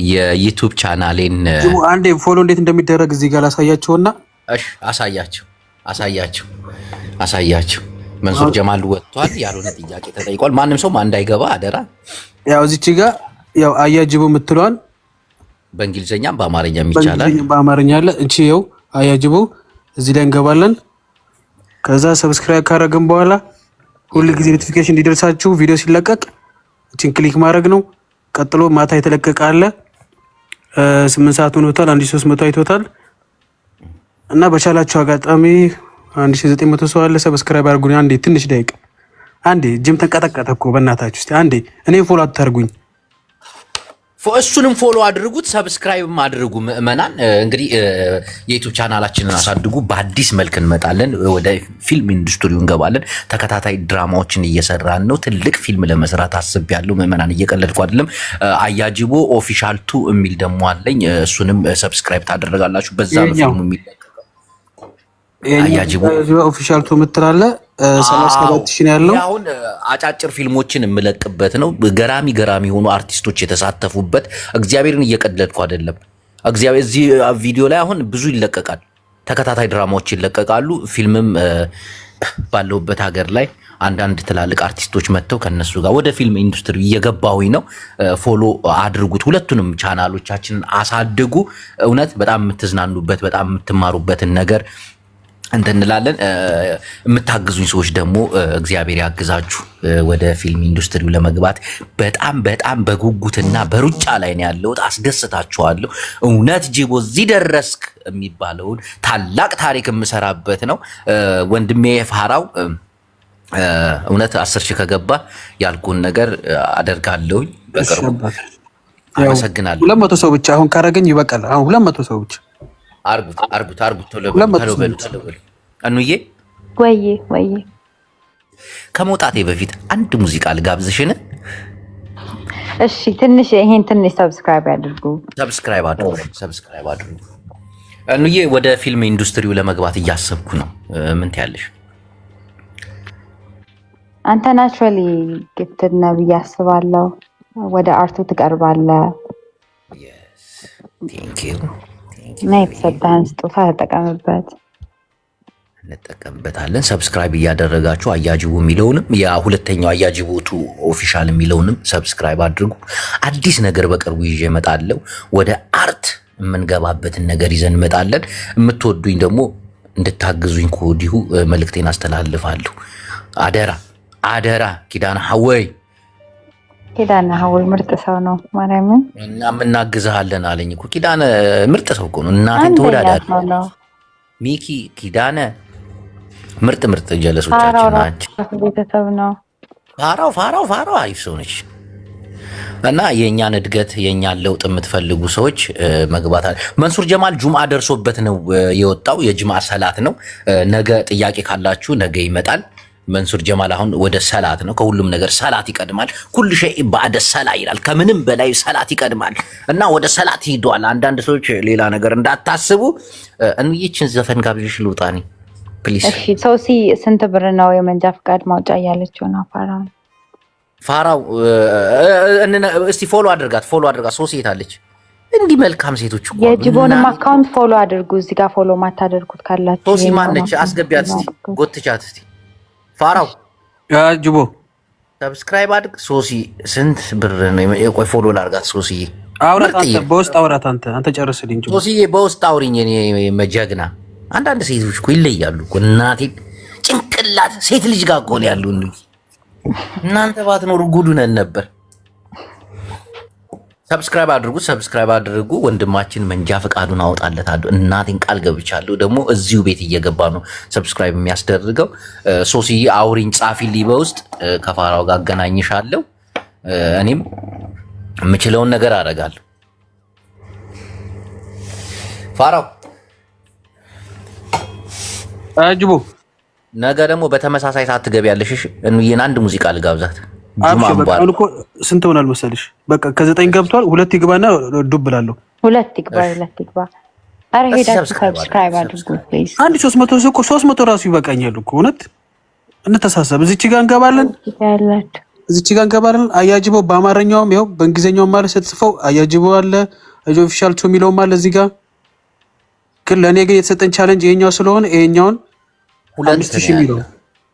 የዩቲዩብ ቻናሌን አንዴ ፎሎ እንዴት እንደሚደረግ እዚህ ጋር ላሳያቸውና እሺ አሳያቸው። መንሱር ጀማል ወጥቷል። ያልሆነ ጥያቄ ተጠይቋል። ማንም ሰው እንዳይገባ አደራ። ያው እዚች ጋር ያው አያጅቡ የምትለዋል በእንግሊዘኛም በአማርኛም ይቻላል። በአማርኛ አለ። እቺ ያው አያጅቡ እዚህ ላይ እንገባለን። ከዛ ሰብስክራይብ ካረግን በኋላ ሁሉ ጊዜ ኖቲፊኬሽን እንዲደርሳችሁ ቪዲዮ ሲለቀቅ እቺን ክሊክ ማድረግ ነው። ቀጥሎ ማታ የተለቀቀ አለ 8 ሰዓት ሆኖታል። 1300 አይቶታል። እና በቻላችሁ አጋጣሚ 1900 ሰው አለ። ሰብስክራይብ አድርጉኝ። አንዴ ትንሽ ደቂቃ አንዴ ጅም ተንቀጠቀጠ እኮ በእናታችሁ። እስቲ አንዴ እኔ ፎሎ አታርጉኝ። እሱንም ፎሎ አድርጉት፣ ሰብስክራይብም አድርጉ። ምእመናን እንግዲህ የዩቲዩብ ቻናላችንን አሳድጉ። በአዲስ መልክ እንመጣለን። ወደ ፊልም ኢንዱስትሪው እንገባለን። ተከታታይ ድራማዎችን እየሰራን ነው። ትልቅ ፊልም ለመስራት አስቤያለሁ። ምእመናን እየቀለድኩ አይደለም። አያጅቦ ኦፊሻል 2 የሚል ደግሞ አለኝ። እሱንም ሰብስክራይብ ታደርጋላችሁ። በዛ ነው ፊልሙ የሚለቀቀው። አያጅቦ ኦፊሻል 2 የምትላለ 37,000 ያለው አሁን አጫጭር ፊልሞችን የምለቅበት ነው። ገራሚ የሆኑ አርቲስቶች የተሳተፉበት። እግዚአብሔርን እየቀለድኩ አይደለም። እግዚአብሔር እዚህ ቪዲዮ ላይ አሁን ብዙ ይለቀቃል። ተከታታይ ድራማዎች ይለቀቃሉ። ፊልምም ባለውበት ሀገር ላይ አንዳንድ ትላልቅ አርቲስቶች መጥተው ከነሱ ጋር ወደ ፊልም ኢንዱስትሪ እየገባሁኝ ነው። ፎሎ አድርጉት። ሁለቱንም ቻናሎቻችንን አሳድጉ። እውነት በጣም የምትዝናኑበት በጣም የምትማሩበትን ነገር እንላለን። የምታግዙኝ ሰዎች ደግሞ እግዚአብሔር ያግዛችሁ ወደ ፊልም ኢንዱስትሪው ለመግባት በጣም በጉጉትና በሩጫ ላይ ነው ያለሁት። አስደስታችኋለሁ። እውነት ጅቦ እዚህ ደረስክ የሚባለውን ታላቅ ታሪክ የምሰራበት ነው። ወንድሜ ፋራው እውነት 10 ሺህ ከገባ ያልኩን ነገር አደርጋለሁኝ በቅርቡ። አመሰግናለሁ። 200 ሰው ብቻ አሁን ካረገኝ ይበቃል። አሁን 200 ሰው ብቻ አርጉት ቶሎ በሉ። አኑዬ ወይ ከመውጣቴ በፊት አንድ ሙዚቃ ልጋብዝሽን። እሺ ትንሽ ይሄን ትንሽ ሰብስክራይብ ያድርጉ። ሰብስክራይብ አድርጉ። እንዬ ወደ ፊልም ኢንዱስትሪው ለመግባት እያሰብኩ ነው። ምን ትያለሽ? አንተ ናቹራሊ ጊፍትድ ነህ ብዬ አስባለሁ። ወደ አርቱ ትቀርባለህ እና የተሰጠህን ስጦታ ተጠቀምበት። እንጠቀምበታለን። ሰብስክራይብ እያደረጋችሁ አያጅቡ የሚለውንም ሁለተኛው አያጅቡ ቱ ኦፊሻል የሚለውንም ሰብስክራይብ አድርጉ። አዲስ ነገር በቅርቡ ይዤ እመጣለሁ። ወደ አርት የምንገባበትን ነገር ይዘን እንመጣለን። የምትወዱኝ ደግሞ እንድታግዙኝ ከወዲሁ መልእክቴን አስተላልፋለሁ። አደራ ኪዳነ ሐወይ ምርጥ ሰው ነው። ማርያምን እና እናግዝሃለን አለኝ እኮ ኪዳነ ምርጥ ሰው እኮ ነው። እናቴን ተወዳዳሪ ሚኪ ኪዳነ ምርጥ ጀለሶቻችን ናቸው። ቤተሰብ ነው። ፋራው አሪፍ ሰው ነች። እና የእኛን እድገት የእኛን ለውጥ የምትፈልጉ ሰዎች መግባት አለ። መንሱር ጀማል ጁምዓ ደርሶበት ነው የወጣው። የጁምዓ ሰላት ነው። ነገ ጥያቄ ካላችሁ ነገ ይመጣል። መንሱር ጀማል አሁን ወደ ሰላት ነው። ከሁሉም ነገር ሰላት ይቀድማል። ኩል ሸይ ባዕደ ሰላ ይላል። ከምንም በላይ ሰላት ይቀድማል እና ወደ ሰላት ሂዷል። አንዳንድ ሰዎች ሌላ ነገር እንዳታስቡ። እንይችን ዘፈን ጋብዥሽ ልውጣኒ ፕሊስ። እሺ ሶሲ ስንት ብር ነው የመንጃ ፍቃድ ማውጫ እያለችው ነው? ፋራው እስቲ ፎሎ አድርጋት ሶሲ የታለች? እንዲህ መልካም ሴቶች እኮ የጅቦንም አካውንት ፎሎ አድርጉ። እዚህ ጋር ፎሎ ማታደርጉት ካላችሁ ሶሲ ማነች? አስገቢያት እስቲ፣ ጎትቻት እስቲ። ፋራው ጅቦ ሰብስክራይብ አድርግ። ሶሲ ስንት ብር ነው? ቆይ ፎሎ ላድርጋት። ሶሲ አውራት፣ አንተ በውስጥ አውራት። አንተ ጨርስልኝ ጅቦ። ሶሲ በውስጥ አውሪኝ። እኔ መጀግና አንዳንድ ሴቶች እኮ ይለያሉ እኮ እናቴን ጭንቅላት ሴት ልጅ ጋር እኮ ነው ያሉ። እናንተ ባትኖሩ ጉዱ ነን ነበር። ሰብስክራይብ አድርጉ። ወንድማችን መንጃ ፈቃዱን አወጣለታለሁ። እናቴን ቃል ገብቻለሁ። ደግሞ እዚሁ ቤት እየገባ ነው ሰብስክራይብ የሚያስደርገው። ሶሲዬ አውሪኝ፣ ጻፊልኝ በውስጥ ከፋራው ጋር አገናኝሻለሁ። እኔም የምችለውን ነገር አደርጋለሁ። ፋራው አጅቦ ነገ ደግሞ በተመሳሳይ ሰዓት ትገቢያለሽ። እንዬን አንድ ሙዚቃ ልጋብዛት። ስንት ሆናል መሰልሽ? በቃ ከ9 ገብቷል። 2 ይግባና ዱብ እላለሁ። 2 ይግባ። አረ ሄዳችሁ ሰብስክራይብ አድርጉ ፕሊዝ። 300 ራሱ ይበቃኛል እኮ እውነት። እንተሳሰብ። እዚች ጋር እንገባለን። አያጅቦ በአማርኛውም ያው በእንግሊዘኛውም ማለት ስትጽፈው አያጅቦ አለ። ኦፊሻል ቱ የሚለውም አለ እዚህ ጋር። ግን ለእኔ ግን የተሰጠኝ ቻሌንጅ ይሄኛው ስለሆነ ይሄኛውን 5000 ሚሊዮን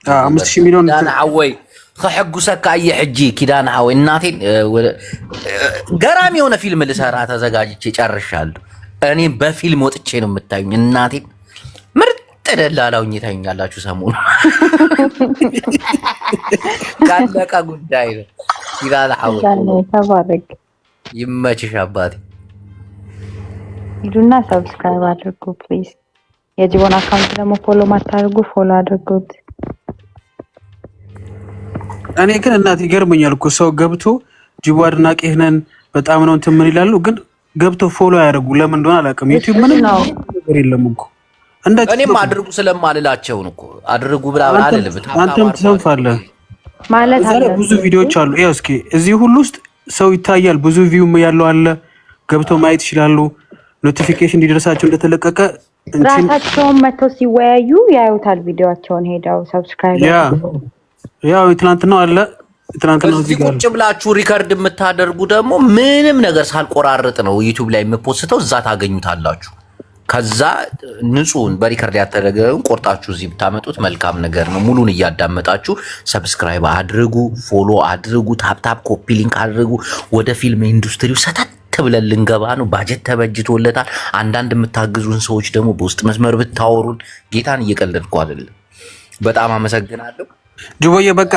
5000 ሚሊዮን ዳናዓወይ ከሕጉሰካ እየ ሕጂ ኪዳነ ሐወይ እናቴን ገራሚ የሆነ ፊልም ልሰራ ተዘጋጅቼ ጨርሻለሁ። እኔም በፊልም ወጥቼ ነው የምታዩኝ። እናቴን ምርጥ ደላላውኝ ታዩኛላችሁ። ሰሞኑ ካለቀ ጉዳይ ነው። ኪዳነ ሐወይ ይመችሽ አባቴ። ሂዱና ሰብስክራይብ አድርጉ ፕሊዝ። የጅቦን አካውንት ደግሞ ፎሎ ማታደርጉ ፎሎ አድርጉት። እኔ ግን እናት ይገርመኛል እኮ ሰው ገብቶ ጅቦ አድናቂህ ነን በጣም ነው እንትን ምን ይላሉ፣ ግን ገብቶ ፎሎ ያደርጉ ለምን እንደሆነ አላውቅም። ዩቲዩብ ምንም ነገር የለም እኮ እኔም አድርጉ ስለማልላቸው ነው እኮ አድርጉ ብላ አልልም። አንተም ትሰንፋለህ ማለት አለ። ብዙ ቪዲዮዎች አሉ። ያው እስኪ እዚህ ሁሉ ውስጥ ሰው ይታያል፣ ብዙ ቪው ያለው አለ። ገብቶ ማየት ይችላሉ። ኖቲፊኬሽን እንዲደርሳቸው እንደተለቀቀ ራሳቸውን መተው ሲወያዩ ያዩታል። ቪዲዮአቸውን ሄደው ሰብስክራይብ ያው ትናንትናው አለ። ትናንትናው እዚህ ቁጭ ብላችሁ ሪከርድ የምታደርጉ ደግሞ ምንም ነገር ሳልቆራረጥ ነው ዩቲዩብ ላይ የምፖስተው፣ እዛ ታገኙታላችሁ። ከዛ ንጹህን በሪከርድ ያተደረገውን ቆርጣችሁ እዚህ ብታመጡት መልካም ነገር ነው። ሙሉን እያዳመጣችሁ ሰብስክራይብ አድርጉ፣ ፎሎ አድርጉ፣ ታፕታፕ ኮፒ ሊንክ አድርጉ። ወደ ፊልም ኢንዱስትሪው ሰተት ብለን ልንገባ ነው። ባጀት ተበጅቶለታል። አንዳንድ የምታግዙን ሰዎች ደግሞ በውስጥ መስመር ብታወሩን፣ ጌታን እየቀለድኩ አይደለም። በጣም አመሰግናለሁ ጅቦዬ። በቃ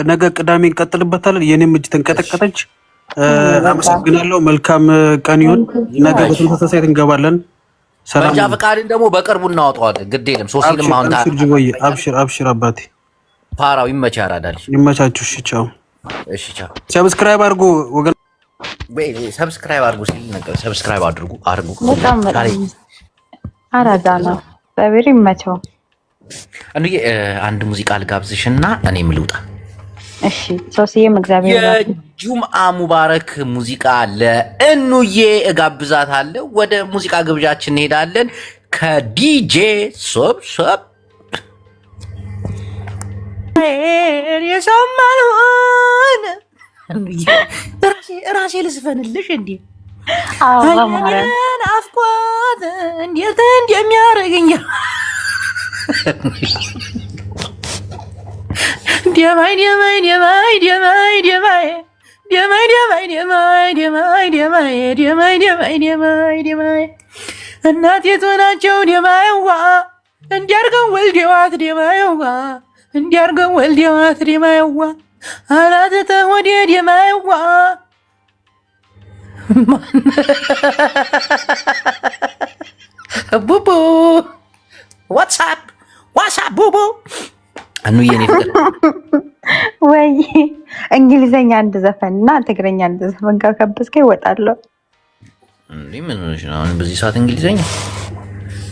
ነገ ቅዳሜ እንቀጥልበታለን። የኔም እጅ ተንቀጠቀጠች። አመሰግናለሁ። መልካም ቀን ይሁን። ነገ በተመሳሳይ እንገባለን። መንጃ ፈቃድን ደግሞ በቅርቡ እናወጣዋለን። ግድ የለም ሶሲንም አሁን ጅቦዬ አብሽር አባቴ። ፓራው ይመቻ ያራዳልሽ። ይመቻችሁ። እሺ ቻው። እሺ ቻው። ሰብስክራይብ አድርጉ ወገን። ሰብስክራይብ አድርጉ ሲል ነገር ሰብስክራይብ አድርጉ። በጣም አራዳ ነው። በብር ይመቸው። እንዴ አንድ ሙዚቃ ልጋብዝሽና እኔም ልውጣ። እሺ ሶስዬም እግዚአብሔር የጁምአ ሙባረክ ሙዚቃ ለእኑዬ እጋብዛታለሁ። ወደ ሙዚቃ ግብዣችን እንሄዳለን ከዲጄ ሶብሶብ የሰማልሆን ራሴ ልስፈንልሽ እንዴ? አፍቋት እንዴት እንደሚያደርገኝ ደማይ ደማይ ደማይ ደማይ ደማይ ደማይ ደማይ ደማይ ደማይ ደማይ ደማይ ደማይ ደማይ ደማይ እናቴ ቶናቸው ደማይዋ እንዲያርገው ወልዴዋት ደማይዋ እንዲያርገው ወልዴዋት ደማይዋ አላተተ ወዴ ደማይዋ ቡቡ ዋትስአፕ ቡቡ እኑዬ የኔ ፍቅር ወይ እንግሊዘኛ አንድ ዘፈን እና ትግረኛ አንድ ዘፈን ካከበስከ ይወጣለሁ። እንዴ ምን ሆነሽ ነው? አሁን በዚህ ሰዓት እንግሊዘኛ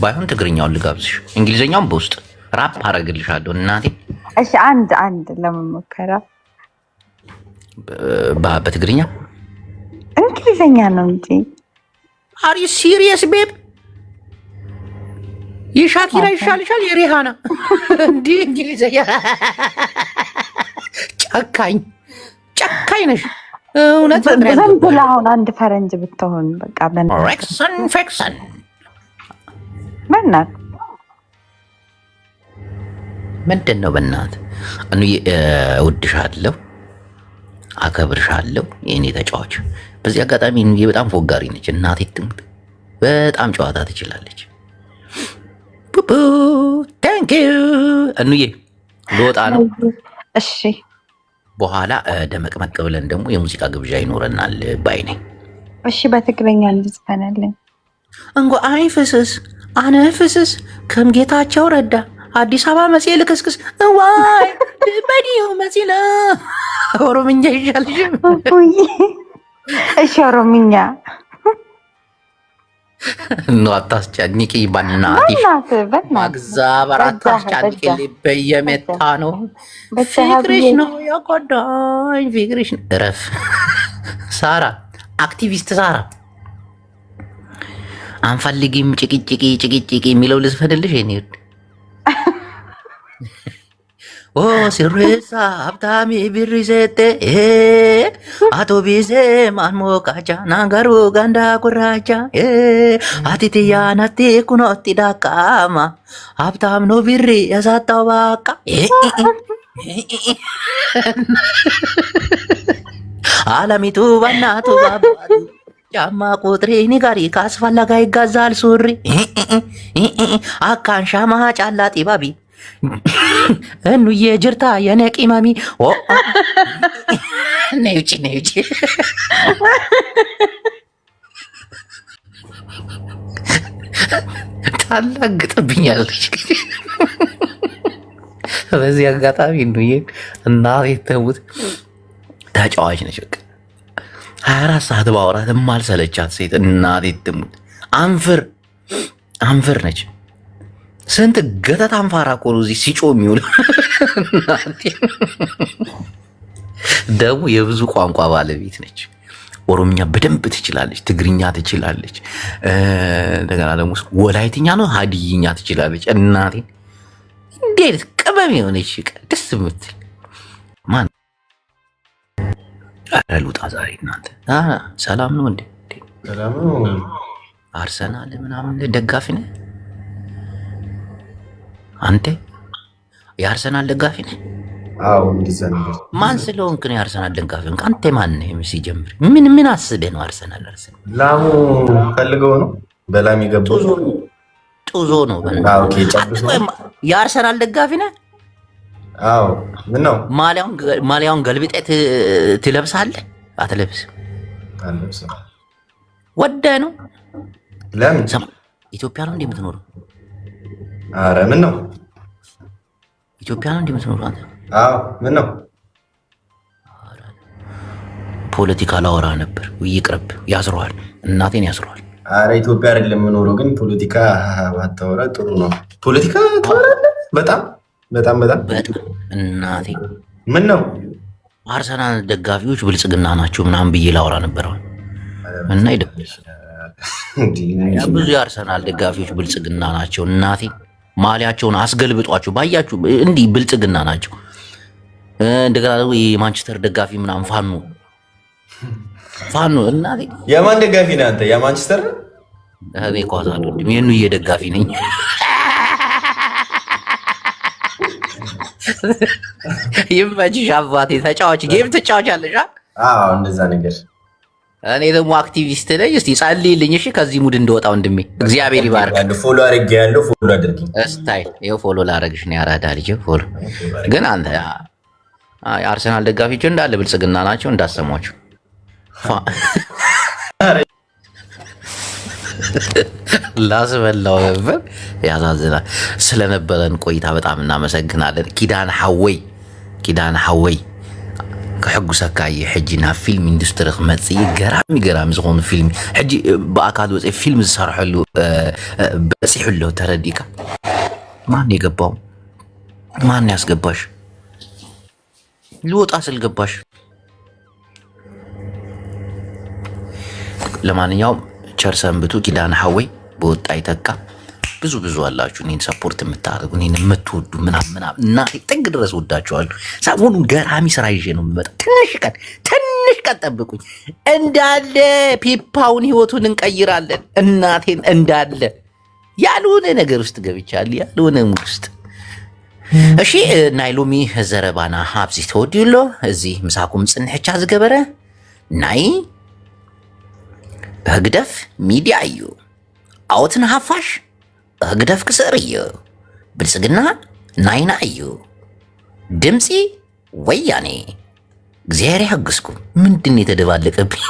ባይሆን ትግርኛውን ልጋብዝሽ፣ እንግሊዘኛውን በውስጥ ራፕ አረግልሻለሁ እናቴ። እሺ አንድ ለመሞከራ በትግርኛ እንግሊዘኛ ነው እንጂ አር ዩ ሲሪየስ ቤብ? የሻኪራ ይሻልሻል የሪሃና እንዴ? እንግሊዘኛ ጨካኝ ነሽ እውነት። ዝም ብለህ አሁን አንድ ፈረንጅ ብትሆን በቃ ሬክሰን ፌክሰን በእናትህ ምንድን ነው በእናትህ? እኑዬ እወድሻለሁ፣ አከብርሻለሁ የእኔ ተጫዋች። በዚህ አጋጣሚ እኑዬ በጣም ፎጋሪ ነች እናቴ ትሙት፣ በጣም ጨዋታ ትችላለች። ቡቡ ታንክ ዩ እኑዬ ልወጣ ነው። እሺ በኋላ ደመቅመቅ ብለን ደግሞ የሙዚቃ ግብዣ ይኖረናል ባይ ነኝ። እሺ በትግረኛ እንዝፈናለን። እንጎ አይ ፍስስ አነ ፍስስ ከም ጌታቸው ረዳ አዲስ አበባ መጽ ልክስክስ ዋይ በዲዮ መጽለ ኦሮምኛ ይሻልሽ? እሺ ኦሮምኛ ነው። አታስጨንቂ በእናትሽ ማግዛበር አታስጨንቂ። በየሜታ ነው ፍቅርሽ ነው የጎዳኝ ፍቅርሽ። እረፍ ሳራ፣ አክቲቪስት ሳራ። አንፈልጊም ጭቅጭቂ የሚለው ልዝፈንልሽ የኔ ውድ። ኦ ሲሬሳ ሀብታሚ ብሪ ሰጤ አውቶቢሴ ማንሞቃቻ ናገሩ ጋንዳ ጉራቻ አቲትያ ናቲ ኩኖቲ ዳቃማ ሀብታም ነው ብሪ የሳጣው ባቃ አለሚቱ በናቱ ባባቱ ጫማ ቁጥሬ ንገሪ ካስፈለጋ ይገዛል ሱሪ አካንሻማ ጫላ ጢባቢ እኑዬ ጅርታ የኔ ቂማሚ ነይ ውጪ ታላግጥብኛለች። በዚህ አጋጣሚ እኑዬ እናቴ ተሙት ተጫዋች ነች። በቃ 24 ሰዓት ባወራት የማልሰለቻት ሴት እናቴ ትሙት። አንፍር ነች። ስንት ገተት አንፋራ እኮ ነው እዚህ ሲጮ የሚውል። ደግሞ የብዙ ቋንቋ ባለቤት ነች። ኦሮምኛ በደንብ ትችላለች፣ ትግርኛ ትችላለች፣ እንደገና ደግሞ ወላይትኛ ነው ሀዲይኛ ትችላለች። እናቴ እንዴት ቅመም የሆነች ደስ የምትል ማን ልውጣ ዛሬ። እናንተ ሰላም ነው እንዴ? አርሰናል ምናምን ደጋፊ ነህ አንተ? የአርሰናል ደጋፊ ነህ? አዎ እንደዛ ነገር። ማን ስለሆንክ ነው የአርሰናል ደጋፊ ሆንክ? አንተ ማን ነህ? ሲጀምር ምን አስበህ ነው አርሰናል ላሙ ፈልገው ነው በላም የገባው ጡዞ ነው። የአርሰናል ደጋፊ ነህ? አዎ። ምን ነው ማሊያውን ገልብጠህ ትለብሳለህ? አትለብስም? አልለብስም። ወደህ ነው? ለምን? ኢትዮጵያ ነው እንደምትኖረው? አረ ምን ነው ኢትዮጵያ ነው እንደምትኖረው አንተ? አዎ። ምን ነው ፖለቲካ ላወራ ነበር። ይቅርብ፣ ያስረዋል፣ እናቴን ያስረዋል። አረ ኢትዮጵያ አይደለም የምኖረው፣ ግን ፖለቲካ ባታወራ ጥሩ ነው። ፖለቲካ ታወራለህ? በጣም እናቴ። ምን ነው አርሰናል ደጋፊዎች ብልጽግና ናቸው ምናምን ብዬ ላወራ ነበረው እና ብዙ የአርሰናል ደጋፊዎች ብልጽግና ናቸው። እናቴ ማሊያቸውን አስገልብጧቸው ባያችሁ እንዲህ ብልጽግና ናቸው። እንደገና ደግሞ የማንቸስተር ደጋፊ ምናምን ፋኖ እናቴ። የማን ደጋፊ ነህ አንተ? የማንቸስተር? እኔ ኳስ አልወድም፣ የኑ የደጋፊ ነኝ። ይመችሽ አባቴ። ተጫዋች ጌም ትጫወቻለሽ? አዎ እንደዛ ነገር። እኔ ደግሞ አክቲቪስት ነኝ። እስቲ ጸልይልኝ እሺ፣ ከዚህ ሙድ እንደወጣ ወንድሜ። እግዚአብሔር ይባርክ። ፎሎ አድርጌያለሁ፣ ፎሎ አድርጊ። እስታይ ይኸው ፎሎ ላረግሽ ነው። ያራዳ ልጅ ፎሎ። ግን አንተ አርሰናል ደጋፊዎች እንዳለ ብልጽግና ናቸው እንዳሰሟቸው። ላስበላው ነበር። ያሳዝናል። ስለነበረን ቆይታ በጣም እናመሰግናለን። ኪዳነ ሐወይ ክሕጉሰካ እየ ሕጂ ናብ ፊልም ኢንዱስትሪ ክመፅእ ገራሚ ዝኾኑ ፊልም ሕጂ ብኣካል ወፅእ ፊልም ዝሰርሐሉ በፂሑ ኣሎ። ተረዲእካ ማን የገባው? ማን ያስገባሽ? ልወጣ ስል ገባሽ። ለማንኛውም ቸር ሰንብቱ። ኪዳነ ሐወይ በወጣ ይተካ። ብዙ አላችሁ እኔን ሰፖርት የምታደርጉ እኔን የምትወዱ ምናምን እናቴ ጥግ ድረስ ወዳችኋለሁ። ሰሞኑን ገራሚ ስራ ይዤ ነው የምመጣ። ትንሽ ቀን ጠብቁኝ። እንዳለ ፒፓውን ህይወቱን እንቀይራለን። እናቴን እንዳለ ያልሆነ ነገር ውስጥ ገብቻለሁ፣ ያልሆነ ውስጥ። እሺ ናይ ሎሚ ዘረባና ኣብዚ ተወዲዩሎ እዚ ምሳኩም ፅንሕቻ ዝገበረ ናይ ህግደፍ ሚድያ እዩ። ኣወትን ሃፋሽ ህግደፍ ክስዕር እዩ። ብልጽግና ናይና እዩ። ድምፂ ወያኔ። እግዚአብሔር ያግዝኩም። ምንድን የተደባለቀብኝ?